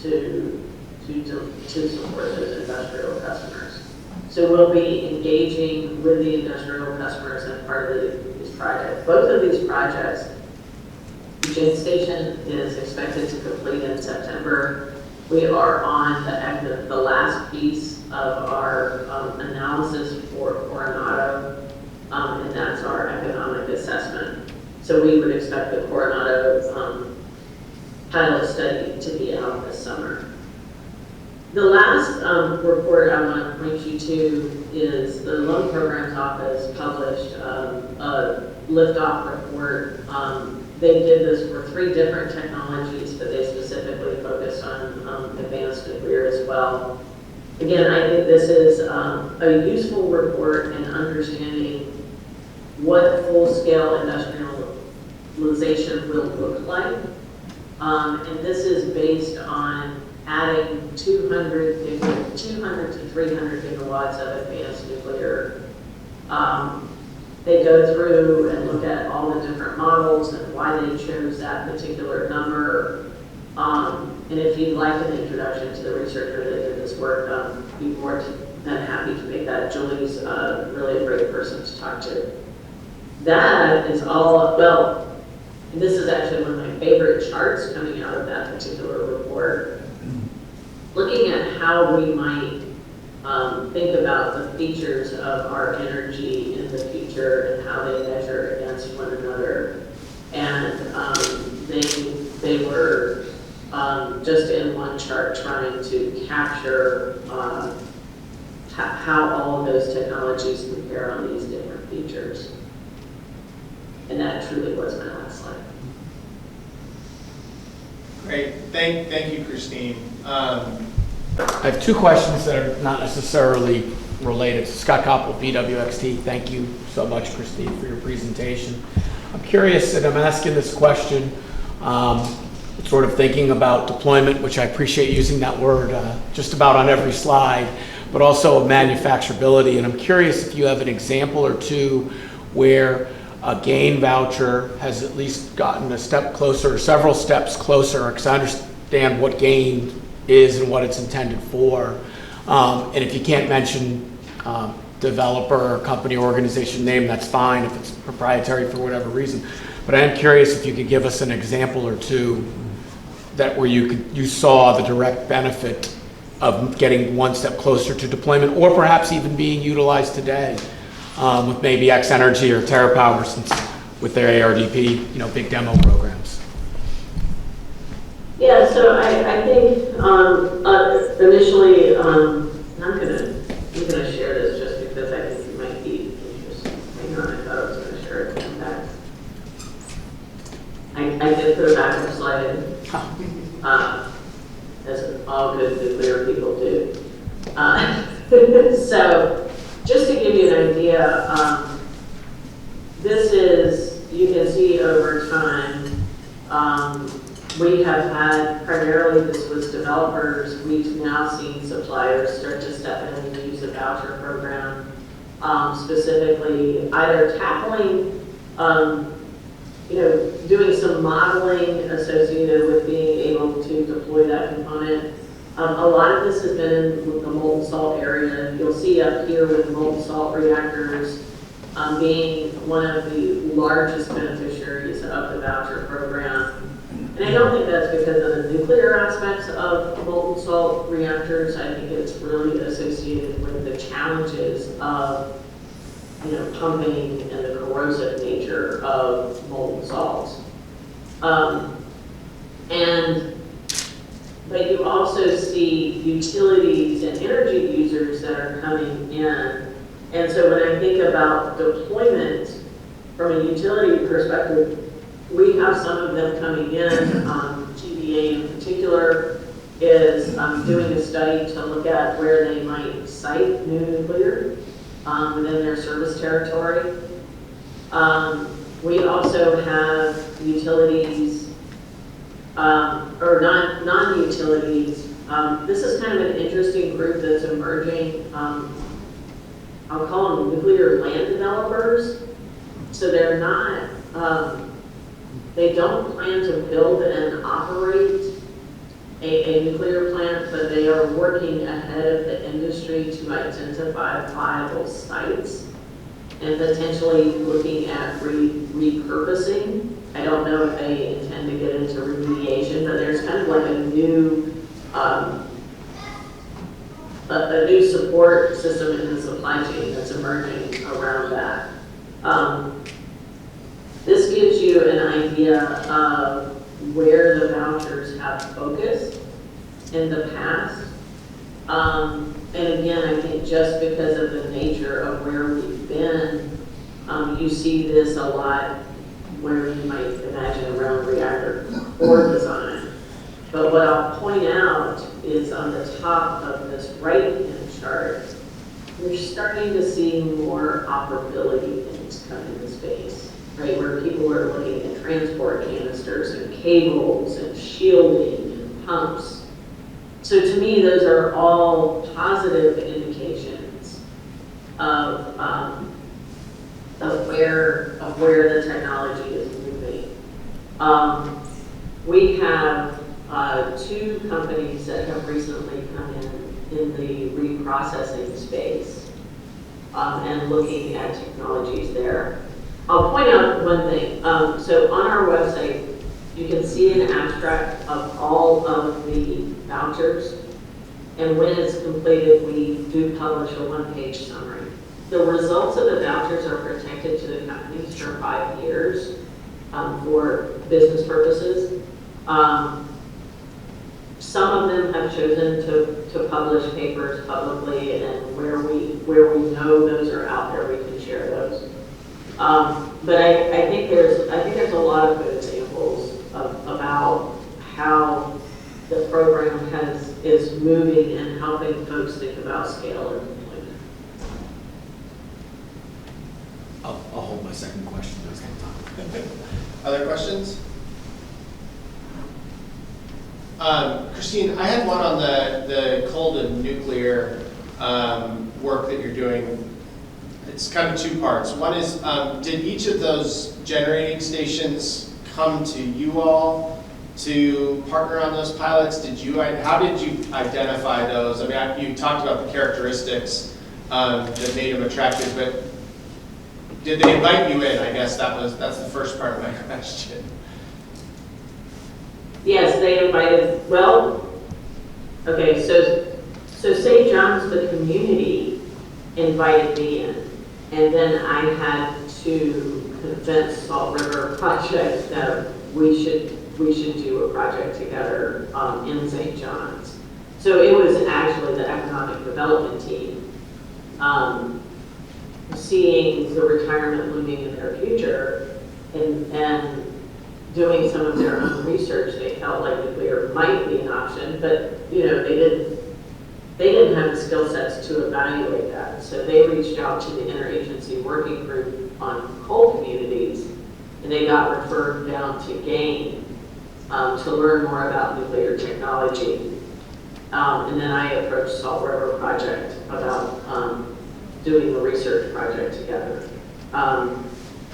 to support those industrial customers? So we'll be engaging with the industrial customers as part of these projects. Both of these projects, the Jane Station is expected to complete in September. We are on the last piece of our analysis for Coronado, and that's our economic assessment. So we would expect the Coronado pilot study to be out this summer. The last report I want to point you to is the Loan Programs Office published a liftoff report. They did this for 3 different technologies, but they specifically focused on advanced nuclear as well. Again, I think this is a useful report in understanding what full-scale industrialization will look like. And this is based on adding 200 to 300 gigawatts of advanced nuclear. They go through and look at all the different models and why they chose that particular number. And if you'd like an introduction to the researcher that did this work, be more than happy to make that. Julie's really a great person to talk to. That is all, well, this is actually one of my favorite charts coming out of that particular report. Looking at how we might think about the features of our energy in the future and how they measure against one another. And they were just in one chart trying to capture how all of those technologies compare on these different features. And that truly was my last slide. Great, thank you, Christine. I have 2 questions that are not necessarily related. Scott Koppel, BWXT. Thank you so much, Christine, for your presentation. I'm curious, and I'm asking this question, sort of thinking about deployment, which I appreciate using that word just about on every slide, but also manufacturability. And I'm curious if you have an example or 2 where a GAIN voucher has at least gotten a step closer, or several steps closer, because I understand what GAIN is and what it's intended for. And if you can't mention developer or company organization name, that's fine if it's proprietary for whatever reason. But I am curious if you could give us an example or 2 that where you saw the direct benefit of getting one step closer to deployment, or perhaps even being utilized today with maybe X Energy or TerraPower, since with their ARDP, big demo programs. Yeah, so I think initially, I'm gonna share this just because I think it might be interesting. Hang on, I thought I was gonna share it. Come back. I did put a backup slide in, as all good nuclear people do. So just to give you an idea, this is, you can see over time, we have had, primarily this was developers, we've now seen suppliers start to step in and use the voucher program, specifically either tackling, doing some modeling associated with being able to deploy that component. A lot of this has been in the molten salt area. You'll see up here with molten salt reactors being one of the largest beneficiaries of the voucher program. And I don't think that's because of the nuclear aspects of molten salt reactors. I think it's really associated with the challenges of, pumping and the corrosive nature of molten salts. And but you also see utilities and energy users that are coming in. And so when I think about deployment from a utility perspective, we have some of them coming in. TVA in particular is doing a study to look at where they might site new nuclear within their service territory. We also have utilities, or non-utilities. This is kind of an interesting group that's emerging. I'll call them nuclear land developers. So they're not, they don't plan to build and operate a nuclear plant, but they are working ahead of the industry to identify viable sites and potentially looking at repurposing. I don't know if they intend to get into remediation, but there's kind of like a new support system in the supply chain that's emerging around that. This gives you an idea of where the vouchers have focused in the past. And again, I think just because of the nature of where we've been, you see this a lot where you might imagine around reactor core design. But what I'll point out is on the top of this right-hand chart, you're starting to see more operability things come into space, right? Where people are looking at transport canisters and cables and shielding and pumps. So to me, those are all positive indications of where the technology is moving. We have two companies that have recently come in the reprocessing space and looking at technologies there. I'll point out one thing. So on our website, you can see an abstract of all of the vouchers, and when it's completed, we do publish a one-page summary. The results of the vouchers are protected to the companies for 5 years for business purposes. Some of them have chosen to publish papers publicly, and where we know those are out there, we can share those. But I think there's a lot of good examples about how the program is moving and helping folks think about scale and deployment. I'll hold my second question next time. Other questions? Christine, I had one on the cold and nuclear work that you're doing. It's kind of two parts. One is, did each of those generating stations come to you all to partner on those pilots? How did you identify those? I mean, you talked about the characteristics that made them attractive, but did they invite you in? I guess that's the first part of my question. Yes, they invited, well, okay, so St. John's, the community, invited me in, and then I had to convince Salt River Project that we should do a project together in St. John's. So it was actually the economic development team seeing the retirement looming in their future and doing some of their own research. They felt like nuclear might be an option, but they didn't have the skill sets to evaluate that. So they reached out to the interagency working group on coal communities, and they got referred down to GAIN to learn more about nuclear technology. And then I approached Salt River Project about doing a research project together.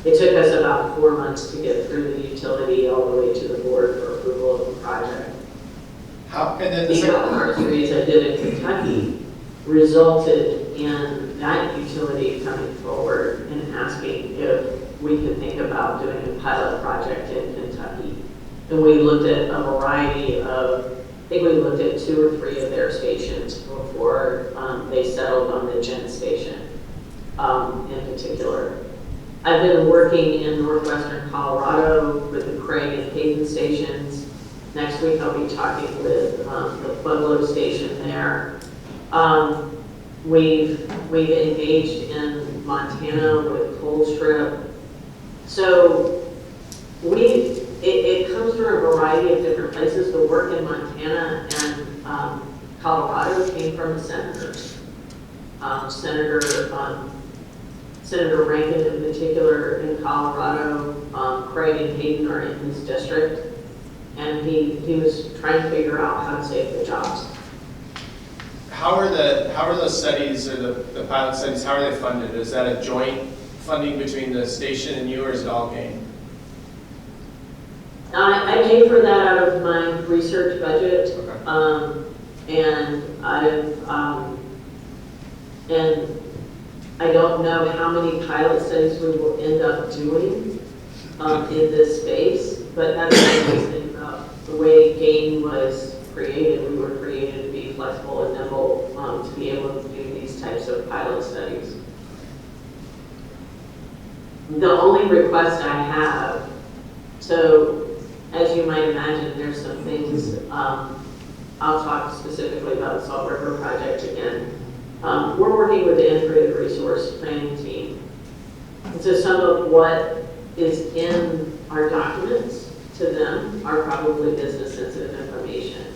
It took us about 4 months to get through the utility all the way to the board for approval of the project. And then The anniversaries I did in Kentucky resulted in that utility coming forward and asking if we could think about doing a pilot project in Kentucky. And we looked at a variety of, I think we looked at 2 or 3 of their stations before they settled on the Gen station in particular. I've been working in northwestern Colorado with the Craig and Hayden stations. Next week, I'll be talking with the Pueblo station there. We've engaged in Montana with Colstrip. So it comes from a variety of different places. The work in Montana and Colorado came from the senators. Senator Rankin in particular in Colorado, Craig and Hayden are in his district, and he was trying to figure out how to save the jobs. How are those studies, or the pilot studies, how are they funded? Is that a joint funding between the station and you, or is it all gain? I pay for that out of my research budget, Okay. and I don't know how many pilot studies we will end up doing in this space, but that's what I always think about the way GAIN was created. We were created to be flexible and nimble to be able to do these types of pilot studies. The only request I have, so as you might imagine, there's some things, I'll talk specifically about the Salt River Project again. We're working with the Integrated Resource Planning team. And so some of what is in our documents to them are probably business sensitive information.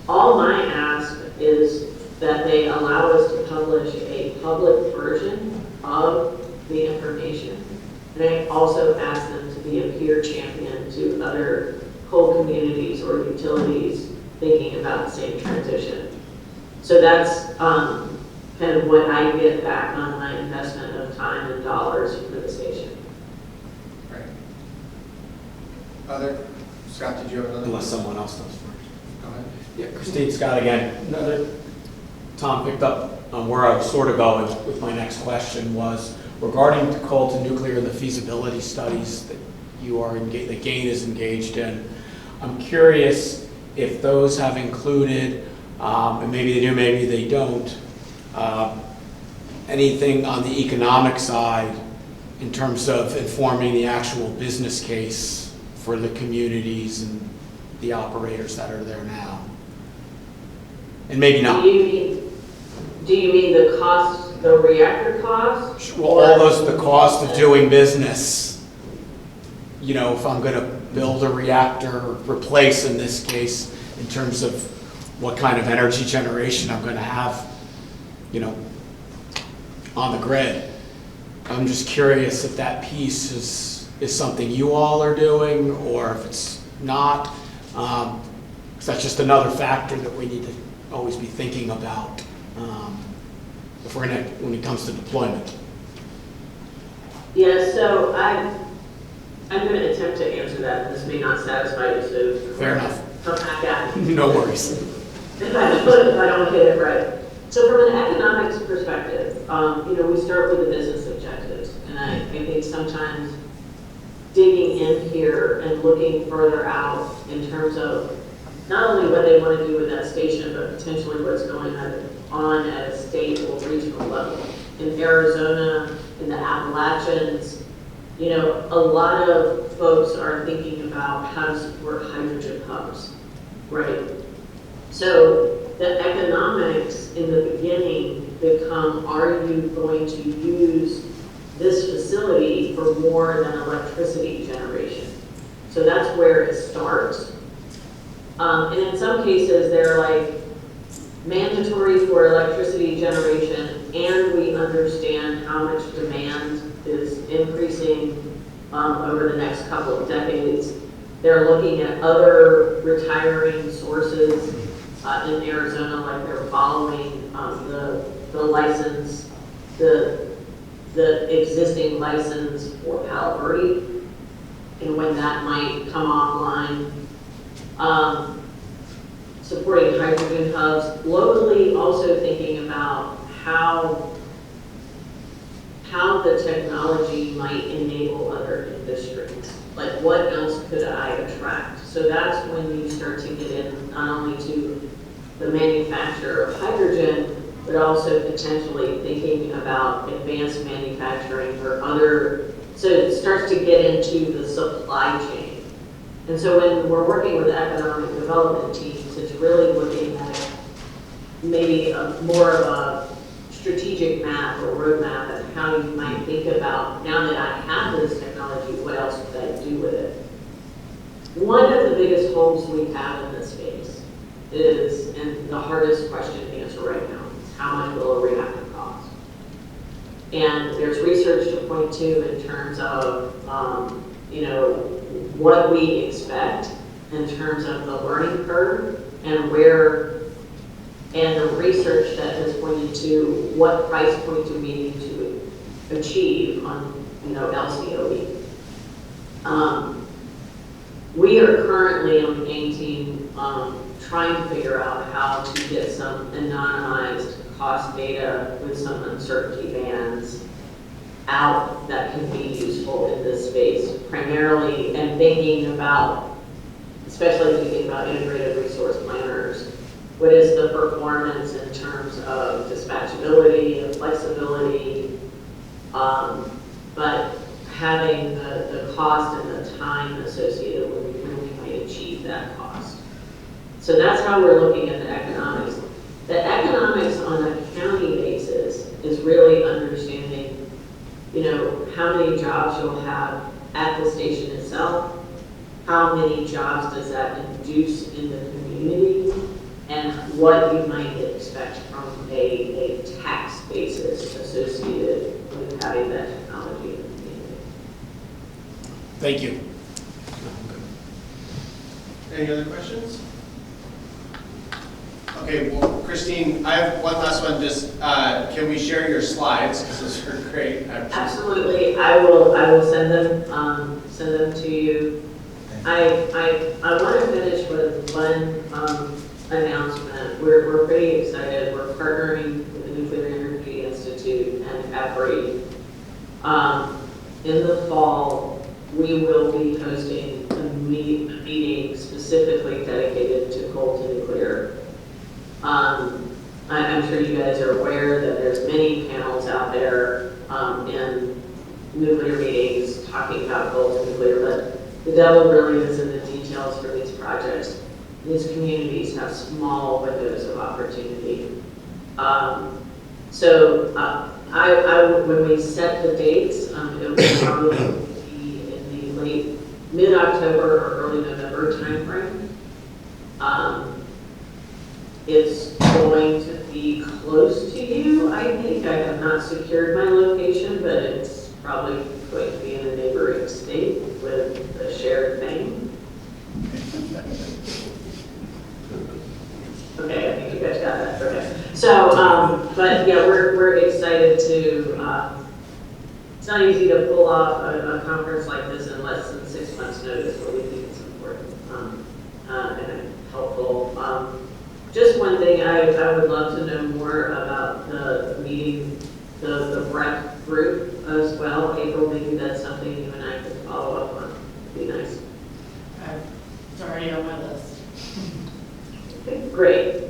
All my ask is that they allow us to publish a public version of the information. And I also ask them to be a peer champion to other coal communities or utilities thinking about the same transition. So that's kind of what I get back on my investment of time and dollars for the station. Right. Scott, did you have another? Unless someone else does first. Go ahead. Yeah, Christine, Scott again. Tom picked up on where I was sort of going with my next question was regarding coal to nuclear and the feasibility studies that that GAIN is engaged in. I'm curious if those have included, and maybe they do, maybe they don't, anything on the economic side in terms of informing the actual business case for the communities and the operators that are there now. And maybe not. Do you mean the cost, the reactor cost? Well, all those, the cost of doing business. You know, if I'm going to build a reactor, replace in this case, in terms of what kind of energy generation I'm going to have, you know, on the grid. I'm just curious if that piece is something you all are doing, or if it's not. Because that's just another factor that we need to always be thinking about if we're when it comes to deployment. Yeah, so I'm going to attempt to answer that. This may not satisfy you, so Fair enough. Come back at me. No worries. If I don't get it right. So from an economics perspective, you know, we start with the business objectives. And I think sometimes digging in here and looking further out in terms of not only what they want to do with that station, but potentially what's going on at a state or regional level. In Arizona, in the Appalachians, you know, a lot of folks are thinking about how to support hydrogen hubs, right? So the economics in the beginning become, are you going to use this facility for more than electricity generation? So that's where it starts. And in some cases, they're like mandatory for electricity generation, and we understand how much demand is increasing over the next couple of decades. They're looking at other retiring sources in Arizona, like they're following the license, the existing license for Palo Verde, and when that might come offline. Supporting hydrogen hubs, locally also thinking about how the technology might enable other industries. Like what else could I attract? So that's when you start to get in not only to the manufacture of hydrogen, but also potentially thinking about advanced manufacturing or other, so it starts to get into the supply chain. And so when we're working with the economic development teams, it's really looking at maybe more of a strategic map or roadmap and how you might think about, now that I have this technology, what else could I do with it? One of the biggest holes we have in this space is, and the hardest question to answer right now, is how much will a reactor cost? And there's research to point to in terms of, what we expect in terms of the learning curve and and the research that has pointed to what price point do we need to achieve on, LCOE. We are currently on the game team trying to figure out how to get some anonymized cost data with some uncertainty bands out that can be useful in this space, primarily, and thinking about, especially if you think about integrated resource planners, what is the performance in terms of dispatchability and flexibility, but having the cost and the time associated with when we might achieve that cost. So that's how we're looking at the economics. The economics on a county basis is really understanding, how many jobs you'll have at the station itself, how many jobs does that induce in the community, and what you might expect from a tax basis associated with having that technology in the community. Thank you. Any other questions? Okay, well, Christine, I have one last one. Just can we share your slides? Because those are great. Absolutely, I will send them to you. I want to finish with one announcement. We're pretty excited. We're partnering with the Nuclear Energy Institute and EPRI. In the fall, we will be hosting a meeting specifically dedicated to coal to nuclear. I'm sure you guys are aware that there's many panels out there in nuclear meetings talking about coal to nuclear, but the devil really is in the details for these projects. These communities have small windows of opportunity. When we set the dates, it will probably be in the late mid-October or early November timeframe. It's going to be close to you, I think. I have not secured my location, but it's probably going to be in a neighboring state with a shared thing. Okay, I think you guys got that. Okay. So, but yeah, we're excited to, it's not easy to pull off a conference like this in less than 6 months' notice, but we think it's important and helpful. Just one thing, I would love to know more about the meeting, the BREC group as well. April, maybe that's something you and I could follow up on. It'd be nice. It's already on my list. Okay, great.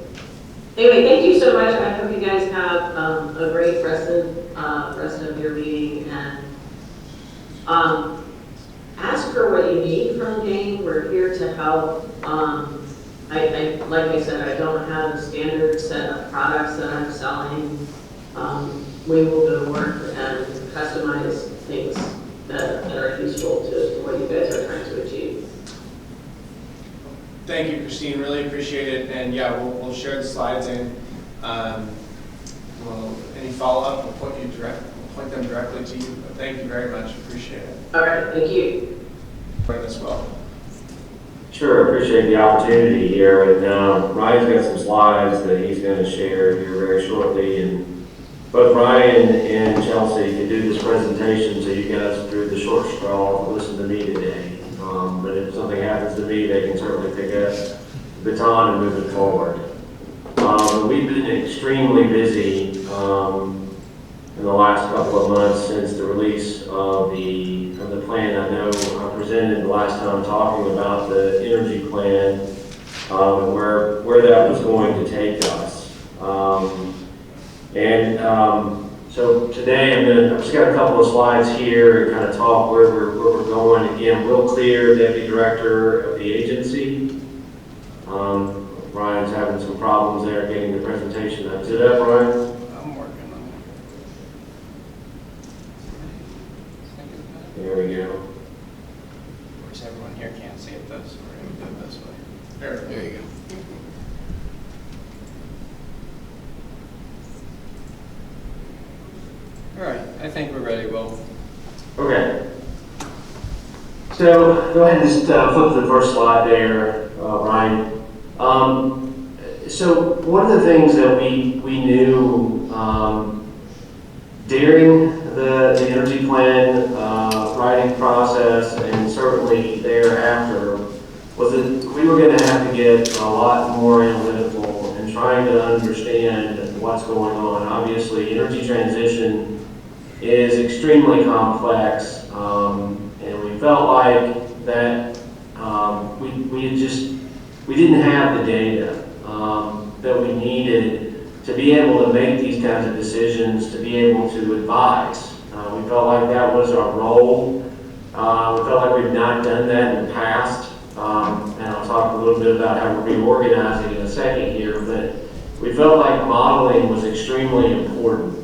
Anyway, thank you so much. I hope you guys have a great rest of your meeting, and ask for what you need from the game. We're here to help. Like I said, I don't have a standard set of products that I'm selling. We will go to work and customize things that are useful to what you guys are trying to achieve. Thank you, Christine. Really appreciate it. And yeah, we'll share the slides, and any follow-up, we'll point them directly to you. But thank you very much. Appreciate it. All right, thank you. As well. Sure, appreciate the opportunity here. And Ryan's got some slides that he's going to share here very shortly. And both Ryan and Chelsea could do this presentation so you guys through the short straw listen to me today. But if something happens to me, they can certainly pick up the baton and move it forward. We've been extremely busy in the last couple of months since the release of the plan. I know I presented the last time talking about the energy plan and where that was going to take us. So today I've just got a couple of slides here and kind of talk where we're going. Again, Will Clear, Deputy Director of the agency. Ryan's having some problems there getting the presentation up. Is it up, Ryan? I'm working on it. There we go. Of course, everyone here can't see it, though, so we're going to do it this way. There you go. All right, I think we're ready, Will. Okay. So go ahead and just flip to the first slide there, Ryan. So one of the things that we knew during the energy plan writing process and certainly thereafter was that we were going to have to get a lot more analytical and trying to understand what's going on. Obviously, energy transition is extremely complex, and we felt like that we didn't have the data that we needed to be able to make these kinds of decisions, to be able to advise. We felt like that was our role. We felt like we've not done that in the past, and I'll talk a little bit about how we're reorganizing in a second here, but we felt like modeling was extremely important.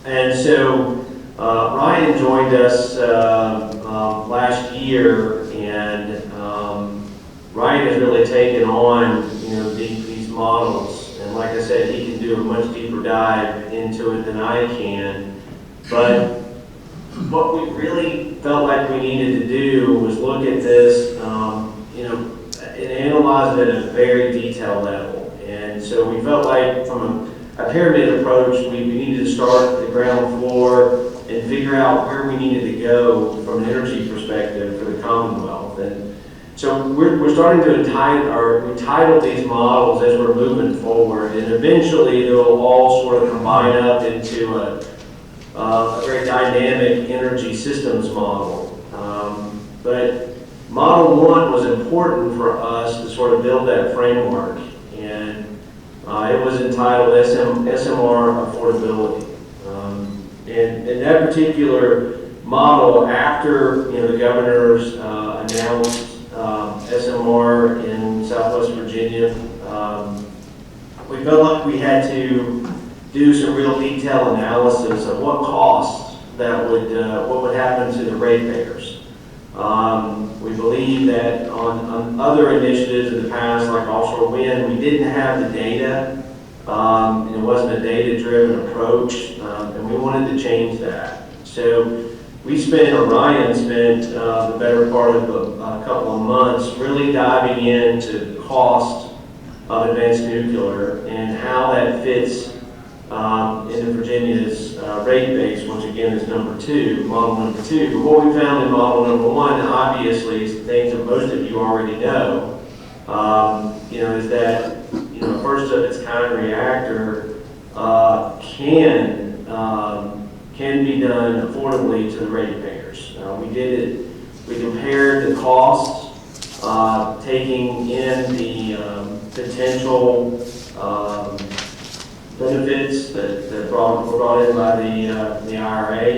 And so Ryan joined us last year, and Ryan has really taken on these models. And like I said, he can do a much deeper dive into it than I can. But what we really felt like we needed to do was look at this, and analyze it at a very detailed level. And so we felt like from a pyramid approach, we needed to start at the ground floor and figure out where we needed to go from an energy perspective for the Commonwealth. And so we're starting to title these models as we're moving forward, and eventually they'll all sort of combine up into a very dynamic energy systems model. But Model 1 was important for us to sort of build that framework, and it was entitled SMR Affordability. And that particular model, after the governors announced SMR in Southwest Virginia, we felt like we had to do some real detailed analysis of what costs that what would happen to the ratepayers. We believe that on other initiatives in the past, like offshore wind, we didn't have the data. And it wasn't a data-driven approach, and we wanted to change that. So Ryan spent the better part of a couple of months really diving into the cost of advanced nuclear and how that fits into Virginia's rate base, which again is model number two. But what we found in model number 1, obviously, is things that most of you already know. Is that first of its kind reactor can be done affordably to the ratepayers. We did it. We compared the costs, taking in the potential benefits that were brought in by the IRA,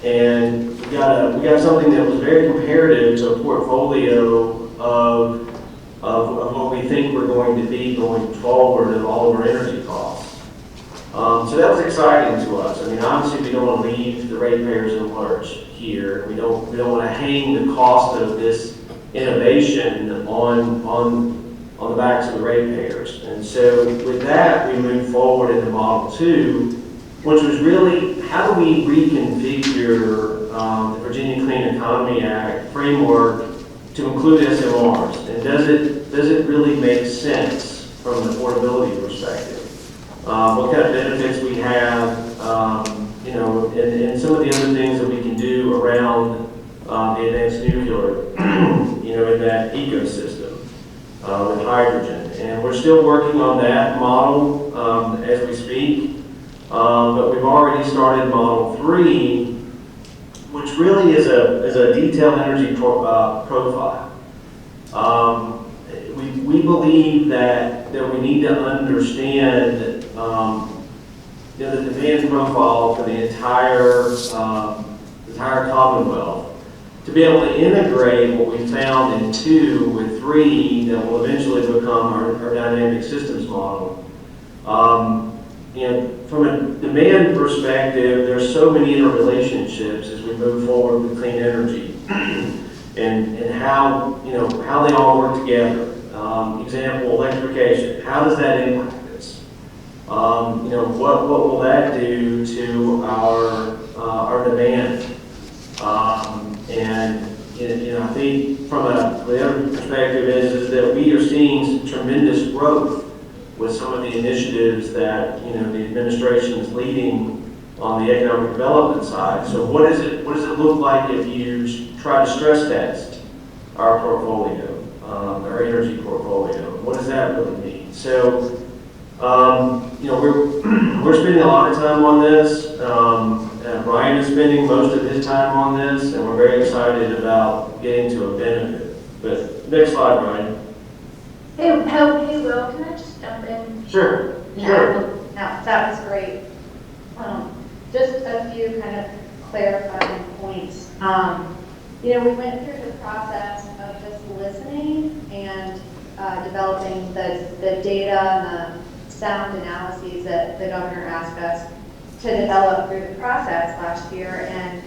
and we got something that was very comparative to a portfolio of what we think we're going to be going forward of all of our energy costs. So that was exciting to us. I mean, obviously we don't want to leave the ratepayers in the lurch here. We don't want to hang the cost of this innovation on the backs of the ratepayers. And so with that, we moved forward into Model 2, which was really how do we reconfigure the Virginia Clean Economy Act framework to include SMRs, and does it really make sense from an affordability perspective? What kind of benefits we have, and some of the other things that we can do around the advanced nuclear, in that ecosystem with hydrogen. And we're still working on that model as we speak, but we've already started Model 3, which really is a detailed energy profile. We believe that we need to understand the demand profile for the entire Commonwealth, to be able to integrate what we found in 2 with 3 that will eventually become our dynamic systems model. From a demand perspective, there's so many interrelationships as we move forward with clean energy and how they all work together. Example, electrification. How does that impact this? What will that do to our demand? I think from the other perspective is that we are seeing some tremendous growth with some of the initiatives that the administration is leading on the economic development side. So what does it look like if you try to stress test our portfolio, our energy portfolio? What does that really mean? So we're spending a lot of time on this. Brian is spending most of his time on this, and we're very excited about getting to a benefit. But next slide, Brian. Hey, Will, can I just jump in? Sure. No, that was great. Just a few kind of clarifying points. We went through the process of just listening and developing the data and the sound analyses that the governor asked us to develop through the process last year. And,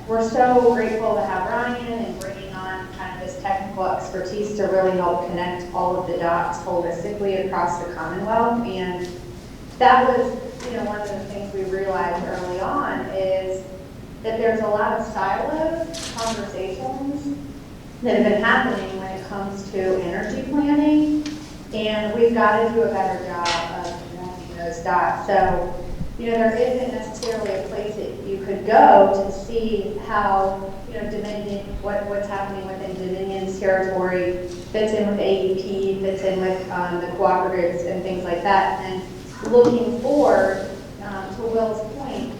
we're so grateful to have Ryan and bringing on kind of this technical expertise to really help connect all of the dots holistically across the Commonwealth. And that was, one of the things we realized early on is that there's a lot of siloed conversations that have been happening when it comes to energy planning, and we've got to do a better job of connecting those dots. So, there isn't necessarily a place that you could go to see how, Dominion, what's happening within Dominion's territory fits in with AEP, fits in with the cooperatives and things like that. And looking forward, to Will's point,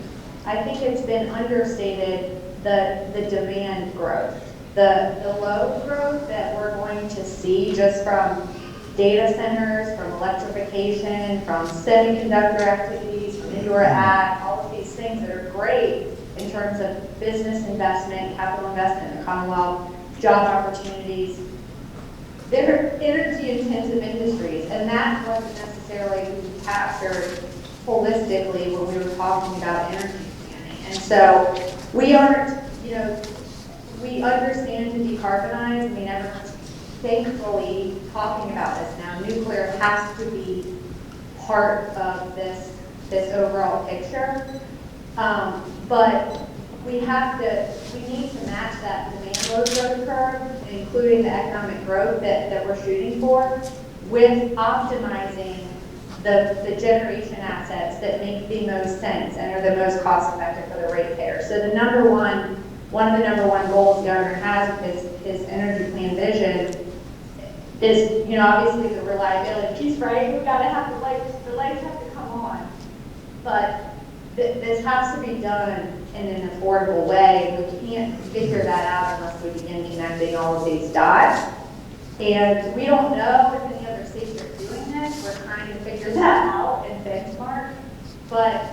I think it's been understated the demand growth, the load growth that we're going to see just from data centers, from electrification, from semiconductor activities, from indoor ag, all of these things that are great in terms of business investment, capital investment in the Commonwealth, job opportunities. They're energy-intensive industries, and that wasn't necessarily captured holistically when we were talking about energy planning. And so we aren't, we understand to decarbonize. We never, thankfully, talking about this now. Nuclear has to be part of this overall picture. But we need to match that demand load growth curve, including the economic growth that we're shooting for, with optimizing the generation assets that make the most sense and are the most cost effective for the ratepayer. So one of the number one goals the governor has with his energy plan vision is, obviously the reliability piece, right? We've got to have the lights have to come on. But this has to be done in an affordable way. We can't figure that out unless we begin connecting all of these dots. And we don't know if any other states are doing this. We're trying to figure that out and benchmark. But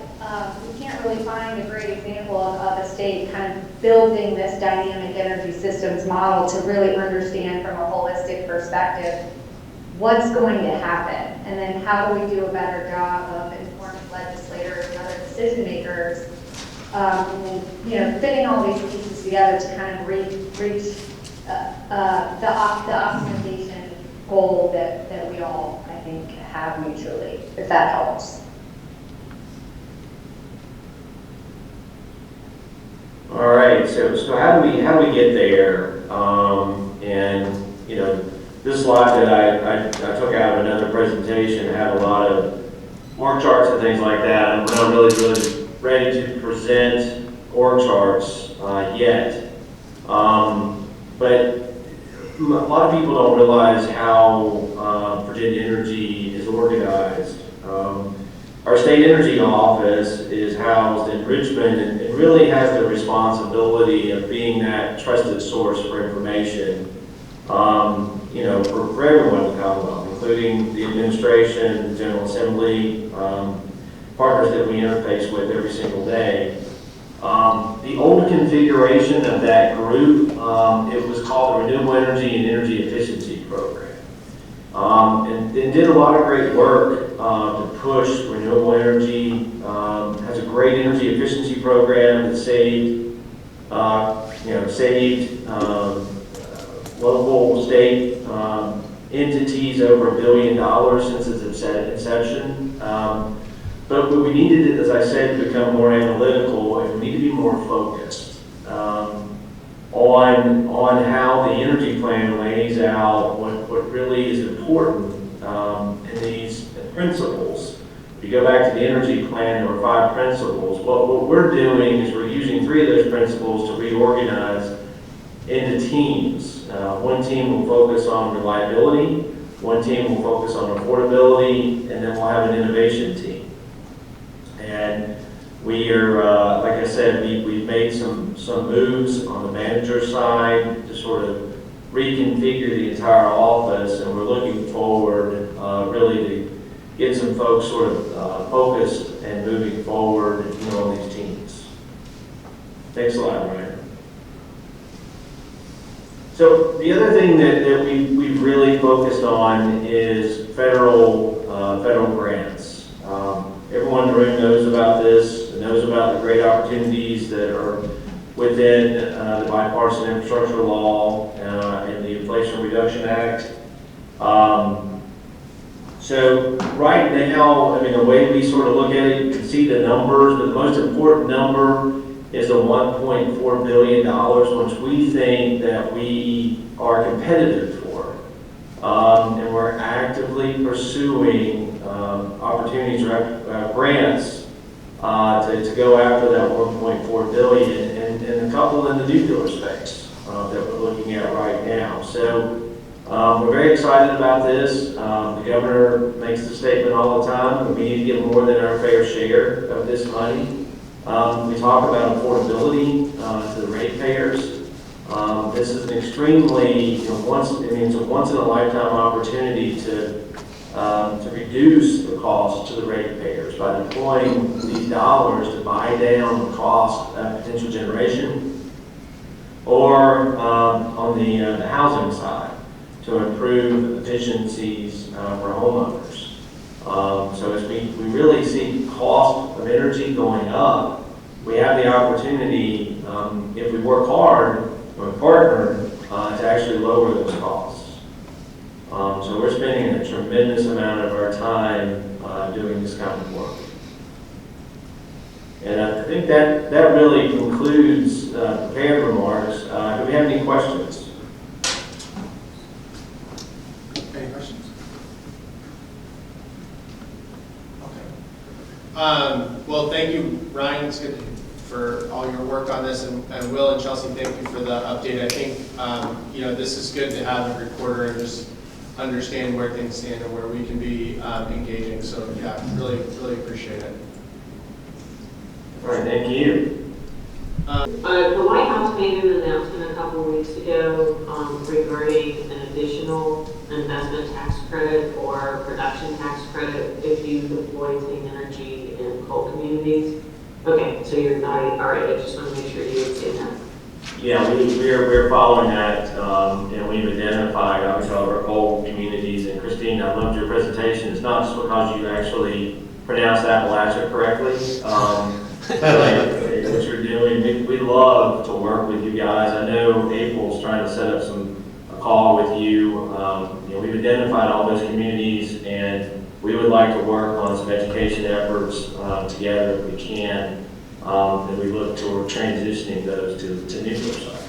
we can't really find a great example of a state kind of building this dynamic energy systems model to really understand from a holistic perspective what's going to happen, and then how do we do a better job of informing legislators and other decision makers, and then fitting all these pieces together to kind of reach the optimization goal that we all, I think, have mutually, if that helps. All right, so how do we get there? This slide that I took out of another presentation had a lot of org charts and things like that. We're not really ready to present org charts yet. But a lot of people don't realize how Virginia Energy is organized. Our state energy office is housed in Richmond and really has the responsibility of being that trusted source for information, for everyone in the Commonwealth, including the administration, the General Assembly, partners that we interface with every single day. The old configuration of that group, it was called the Renewable Energy and Energy Efficiency Program. And did a lot of great work to push renewable energy. Has a great energy efficiency program that saved local, state entities over $1 billion since its inception. But we needed, as I said, to become more analytical, and we need to be more focused on how the energy plan lays out what really is important in these principles. If you go back to the energy plan, there were 5 principles. What we're doing is we're using 3 of those principles to reorganize into teams. One team will focus on reliability, one team will focus on affordability, and then we'll have an innovation team. And we are, like I said, we've made some moves on the manager side to sort of reconfigure the entire office, and we're looking forward really to get some folks sort of focused and moving forward on these teams. Thanks a lot, Ryan. So the other thing that we've really focused on is federal grants. Everyone in the room knows about this, knows about the great opportunities that are within the bipartisan infrastructure law and the Inflation Reduction Act. So right now, I mean, the way we sort of look at it, you can see the numbers, but the most important number is the $1.4 billion, which we think that we are competitive for. And we're actively pursuing opportunities or grants to go after that $1.4 billion, and a couple in the nuclear space that we're looking at right now. So we're very excited about this. The governor makes the statement all the time that we need to get more than our fair share of this money. We talk about affordability to the ratepayers. This is an extremely, it's a once in a lifetime opportunity to reduce the cost to the ratepayers by deploying these dollars to buy down the cost of potential generation, or on the housing side to improve efficiencies for homeowners. So as we really see cost of energy going up, we have the opportunity, if we work hard with a partner, to actually lower those costs. So we're spending a tremendous amount of our time doing this kind of work. And I think that really concludes prepared remarks. Do we have any questions? Any questions? Okay. Well, thank you, Ryan. It's good for all your work on this, and Will and Chelsea, thank you for the update. I think this is good to have a recorder and just understand where things stand and where we can be engaging. So yeah, really appreciate it. All right, thank you. The White House made an announcement a couple of weeks ago regarding an additional investment tax credit or production tax credit if you deploy clean energy in coal communities. Okay, so you're not, all right, I just want to make sure you had seen that. Yeah, we're following that, and we've identified obviously all of our coal communities. And Christine, I loved your presentation. It's not just because you actually pronounced Appalachia correctly. What you're doing, we love to work with you guys. I know April's trying to set up a call with you. We've identified all those communities, and we would like to work on some education efforts together if we can. And we look toward transitioning those to nuclear sites.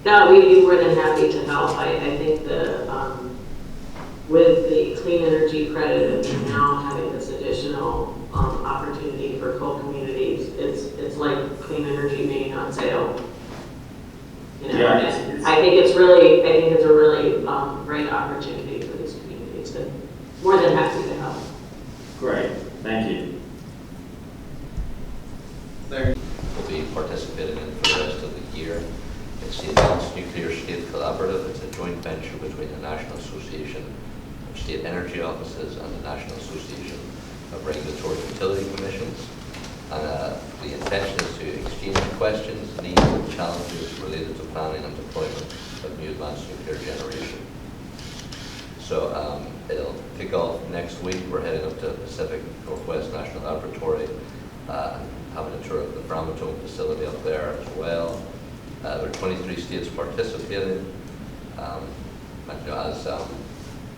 No, we'd be more than happy to help. I think with the clean energy credit and now having this additional opportunity for coal communities, it's like clean energy being on sale. Yeah, I think it's a really great opportunity for these communities. So more than happy to help. Great, thank you. Will be participating in for the rest of the year. It's the Advanced Nuclear State Collaborative. It's a joint venture between the National Association of state energy offices and the National Association of Regulatory Utility Commissions. And the intention is to exchange questions, needs and challenges related to planning and deployment of new advanced nuclear generation. So it'll kick off next week. We're heading up to Pacific Northwest National Laboratory, having a tour of the Framatome facility up there as well. There are 23 states participating. And as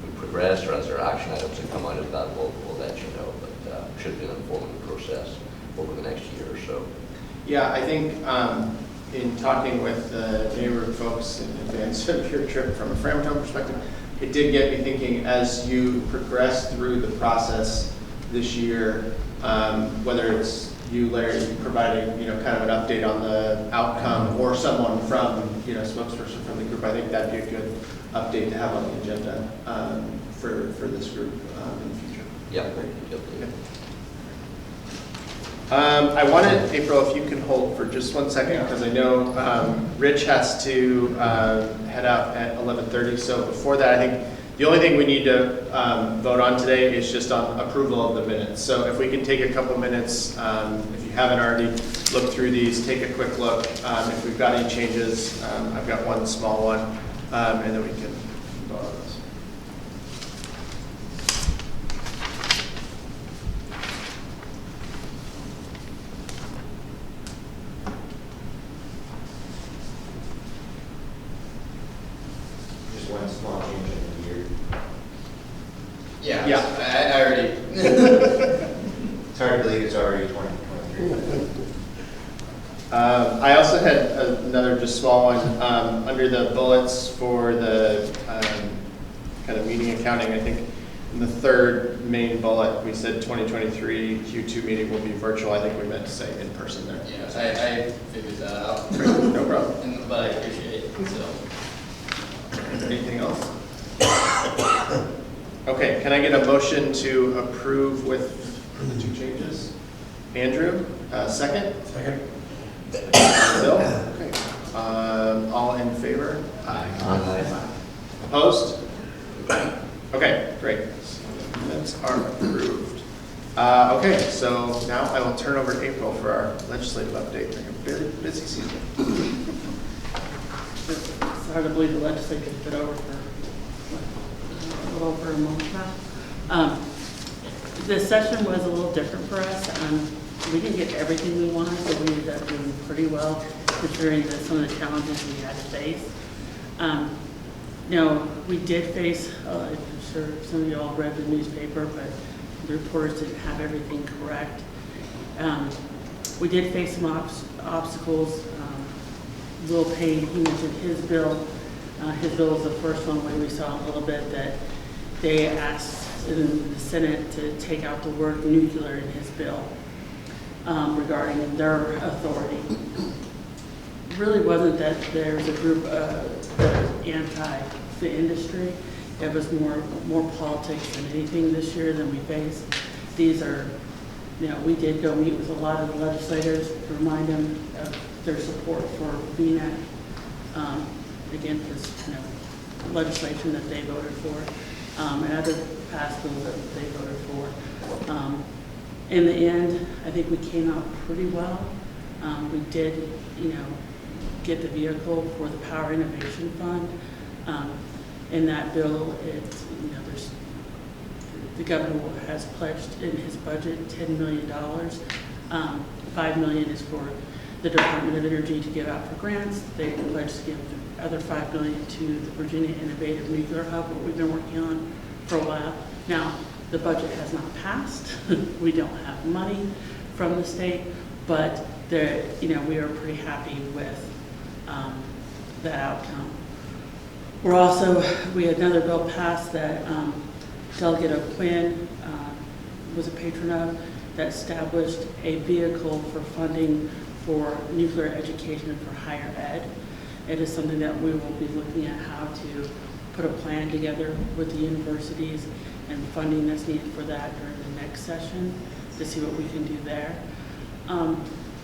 we progress, or as there are action items that come out of that, we'll let you know. But it should be an informative process over the next year or so. Yeah, I think in talking with the neighborhood folks in advance of your trip from a Framatome perspective, it did get me thinking as you progress through the process this year, whether it's you, Larry, providing kind of an update on the outcome, or someone from spokesperson from the group, I think that'd be a good update to have on the agenda for this group in the future. Yeah. I wanted, April, if you can hold for just 1 second, because I know Rich has to head out at 11:30. So before that, I think the only thing we need to vote on today is just on approval of the minutes. So if we can take a couple minutes, if you haven't already looked through these, take a quick look. If we've got any changes, I've got one small one, and then we can vote on those. Just one small change in the year. Yeah. I already. It's hard to believe it's already 2023. I also had another just small one under the bullets for the kind of meeting accounting. I think in the third main bullet we said 2023 Q2 meeting will be virtual. I think we meant to say in person there. Yeah, I figured that out. No problem. But I appreciate it. So. Anything else? Okay, can I get a motion to approve with the 2 changes? Andrew, second? Second. Bill? Okay. All in favor? Aye. Opposed? Okay, great. Minutes are approved. Okay, so now I will turn over to April for our legislative update. Like a very busy season. It's hard to believe the legislature's been over for a little over a month now. This session was a little different for us. We didn't get everything we wanted, but we ended up doing pretty well considering some of the challenges we had to face. We did face, I'm sure some of you all read the newspaper, but the reporters didn't have everything correct. We did face some obstacles. Will Payne, he mentioned his bill. His bill was the first one where we saw a little bit that they asked in the Senate to take out the word nuclear in his bill regarding their authority. It really wasn't that there's a group anti the industry. It was more politics than anything this year than we faced. These are, we did go meet with a lot of the legislators to remind them of their support for VNet, against legislation that they voted for, and other past bills that they voted for. In the end, I think we came out pretty well. We did, get the vehicle for the Power Innovation Fund. In that bill, the governor has pledged in his budget $10 million. $5 million is for the Department of Energy to give out for grants. They pledged to give the other $5 million to the Virginia Innovative Nuclear Hub, what we've been working on for a while. Now, the budget has not passed. We don't have money from the state, but we are pretty happy with that outcome. We had another bill passed that Delegate O'Quinn was a patron of, that established a vehicle for funding for nuclear education for higher ed. It is something that we will be looking at how to put a plan together with the universities and funding that's needed for that during the next session to see what we can do there.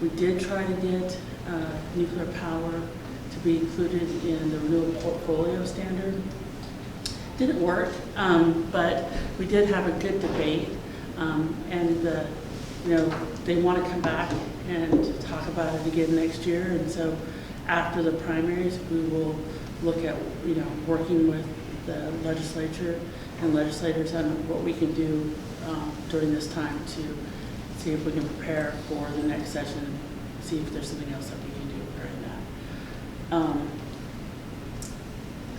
We did try to get nuclear power to be included in the renewable portfolio standard. Didn't work, but we did have a good debate, and they want to come back and talk about it again next year. And so after the primaries, we will look at working with the legislature and legislators on what we can do during this time to see if we can prepare for the next session, see if there's something else that we can do during that.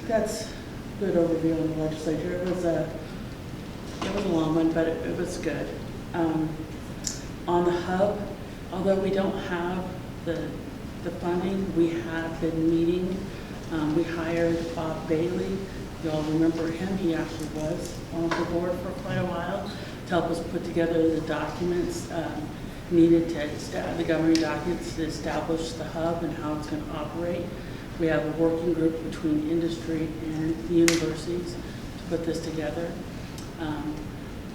That's a good overview on the legislature. It was a long one, but it was good. On the hub, although we don't have the funding, we have been meeting. We hired Bob Bailey. You all remember him. He actually was on the board for quite a while to help us put together the documents needed the governing documents to establish the hub and how it's going to operate. We have a working group between industry and the universities to put this together.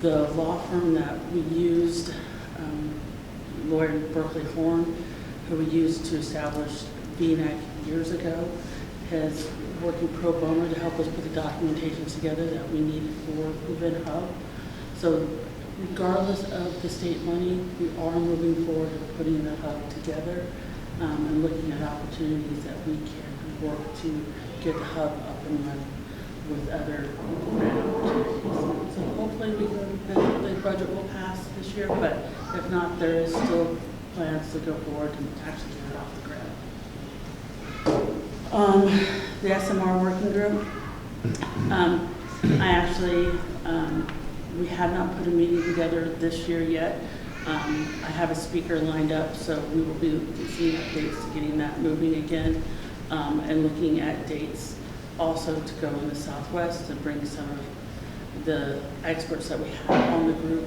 The law firm that we used, lawyer Berkeley Horn, who we used to establish VNAC years ago, is working pro bono to help us put the documentation together that we needed for Event Hub. So regardless of the state money, we are moving forward with putting the hub together and looking at opportunities that we can work to get the hub up and running with other grant opportunities. So hopefully the budget will pass this year, but if not, there is still plans to go forward and actually get it off the ground. The SMR working group, we have not put a meeting together this year yet. I have a speaker lined up, so we will be seeing updates to getting that moving again, and looking at dates also to go in the Southwest to bring some of the experts that we have on the group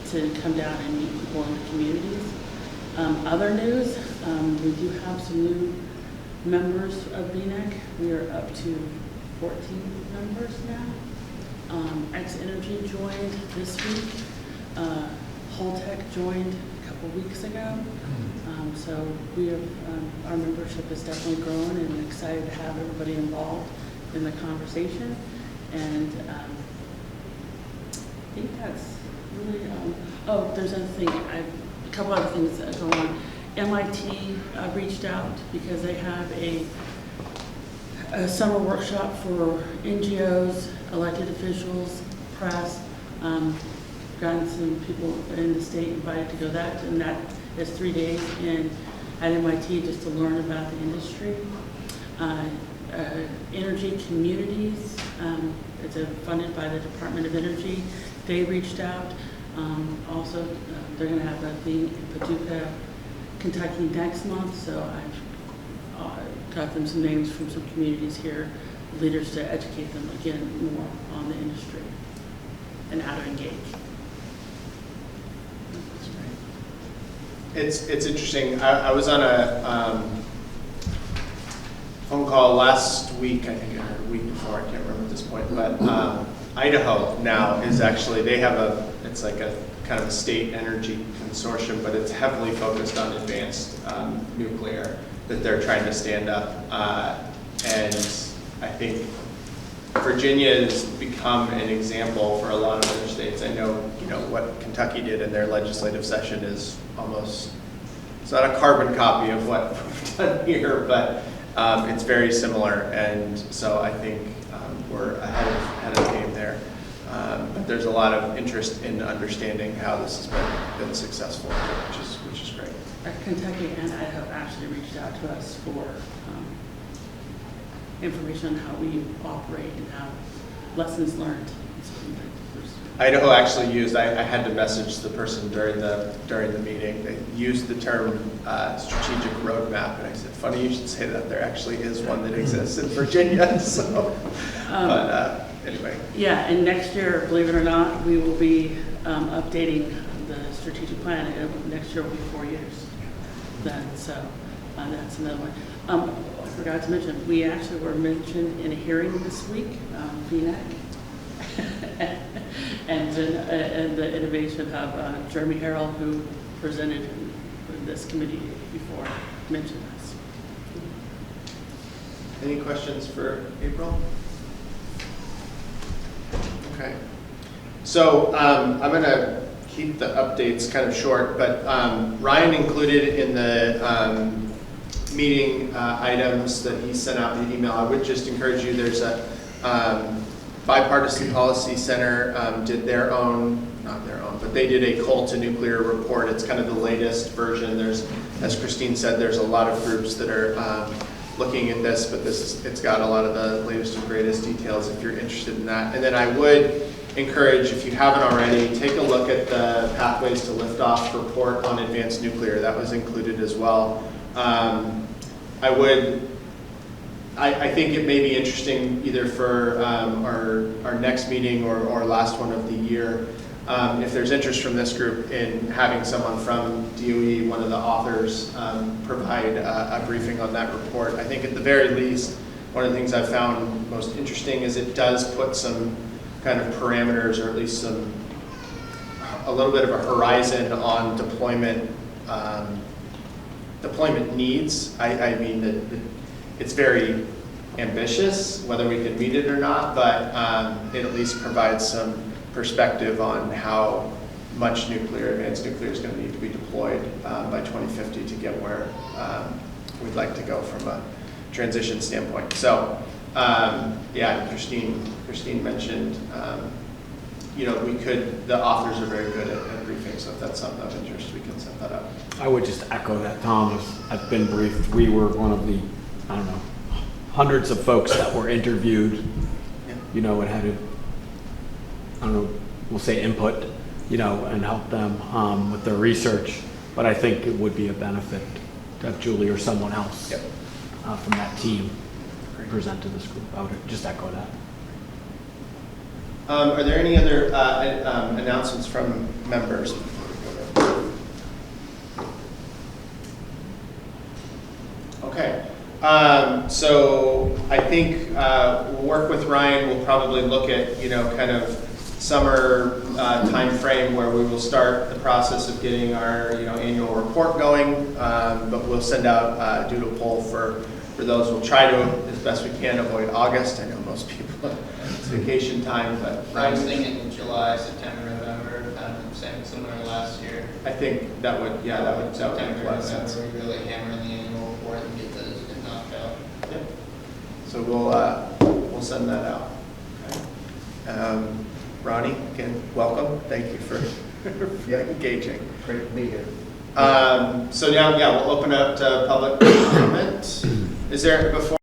to come down and meet people in the communities. Other news, we do have some new members of VNAC. We are up to 14 members now. X-Energy joined this week. Holtec joined a couple weeks ago. So we have, our membership is definitely growing, and excited to have everybody involved in the conversation. And I think that's really, there's another thing, a couple other things that go on. MIT reached out because they have a summer workshop for NGOs, elected officials, press, gotten some people in the state invited to go that, and that is 3 days at MIT just to learn about the industry. Energy Communities, it's funded by the Department of Energy. They reached out. Also, they're going to have a thing in Paducah, Kentucky next month, so I've got them some names from some communities here, leaders to educate them again more on the industry and how to engage. It's interesting. I was on a phone call last week, I think, or a week before, I can't remember at this point, but Idaho now is actually, they have it's like a kind of a state energy consortium, but it's heavily focused on advanced nuclear that they're trying to stand up. And I think Virginia has become an example for a lot of other states. I know, what Kentucky did in their legislative session is almost, it's not a carbon copy of what we've done here, but it's very similar. And so I think we're ahead of the game there. But there's a lot of interest in understanding how this has been successful, which is great. Kentucky and Idaho actually reached out to us for information on how we operate and how lessons learned. Idaho actually used, I had to message the person during the meeting, they used the term strategic roadmap, and I said, funny you should say that, there actually is one that exists in Virginia, so, but anyway. Yeah, and next year, believe it or not, we will be updating the strategic plan, and next year will be 4 years then, so that's another one. I forgot to mention, we actually were mentioned in a hearing this week, VNAC, and the Innovation Hub, Jeremy Harrell, who presented in this committee before, mentioned us. Any questions for April? Okay. So I'm going to keep the updates kind of short, but Ryan included in the meeting items that he sent out in email. I would just encourage you, there's a Bipartisan Policy Center did their own, not their own, but they did a coal to nuclear report. It's kind of the latest version. There's, as Christine said, there's a lot of groups that are looking at this, but it's got a lot of the latest and greatest details if you're interested in that. And then I would encourage, if you haven't already, take a look at the Pathways to Liftoff report on advanced nuclear. That was included as well. I think it may be interesting either for our next meeting or last one of the year, if there's interest from this group in having someone from DOE, one of the authors, provide a briefing on that report. I think at the very least, one of the things I've found most interesting is it does put some kind of parameters, or at least a little bit of a horizon on deployment needs. I mean, that it's very ambitious, whether we can meet it or not, but it at least provides some perspective on how much advanced nuclear is going to need to be deployed by 2050 to get where we'd like to go from a transition standpoint. So, yeah, Christine mentioned, the authors are very good at briefing, so if that's something of interest, we can set that up. I would just echo that, Tom. I've been briefed. We were one of the, I don't know, hundreds of folks that were interviewed, and had to, I don't know, we'll say input, and help them with their research. But I think it would be a benefit to have Julie or someone else from that team present to this group. I would just echo that. Are there any other announcements from members? Okay. So I think we'll work with Ryan. We'll probably look at, kind of summer time frame where we will start the process of getting our, annual report going. But we'll send out a doodle poll for those. We'll try to, as best we can, avoid August. I know most people, it's vacation time, but I was thinking July, September, November, kind of similar to last year. I think that would, that would make a lot of sense. We really hammer in the annual report and get those knocked out. Yep. So we'll send that out. Okay. Ronnie, again, welcome. Thank you for engaging. Great to be here. So now, we'll open up to public comment. Is there, before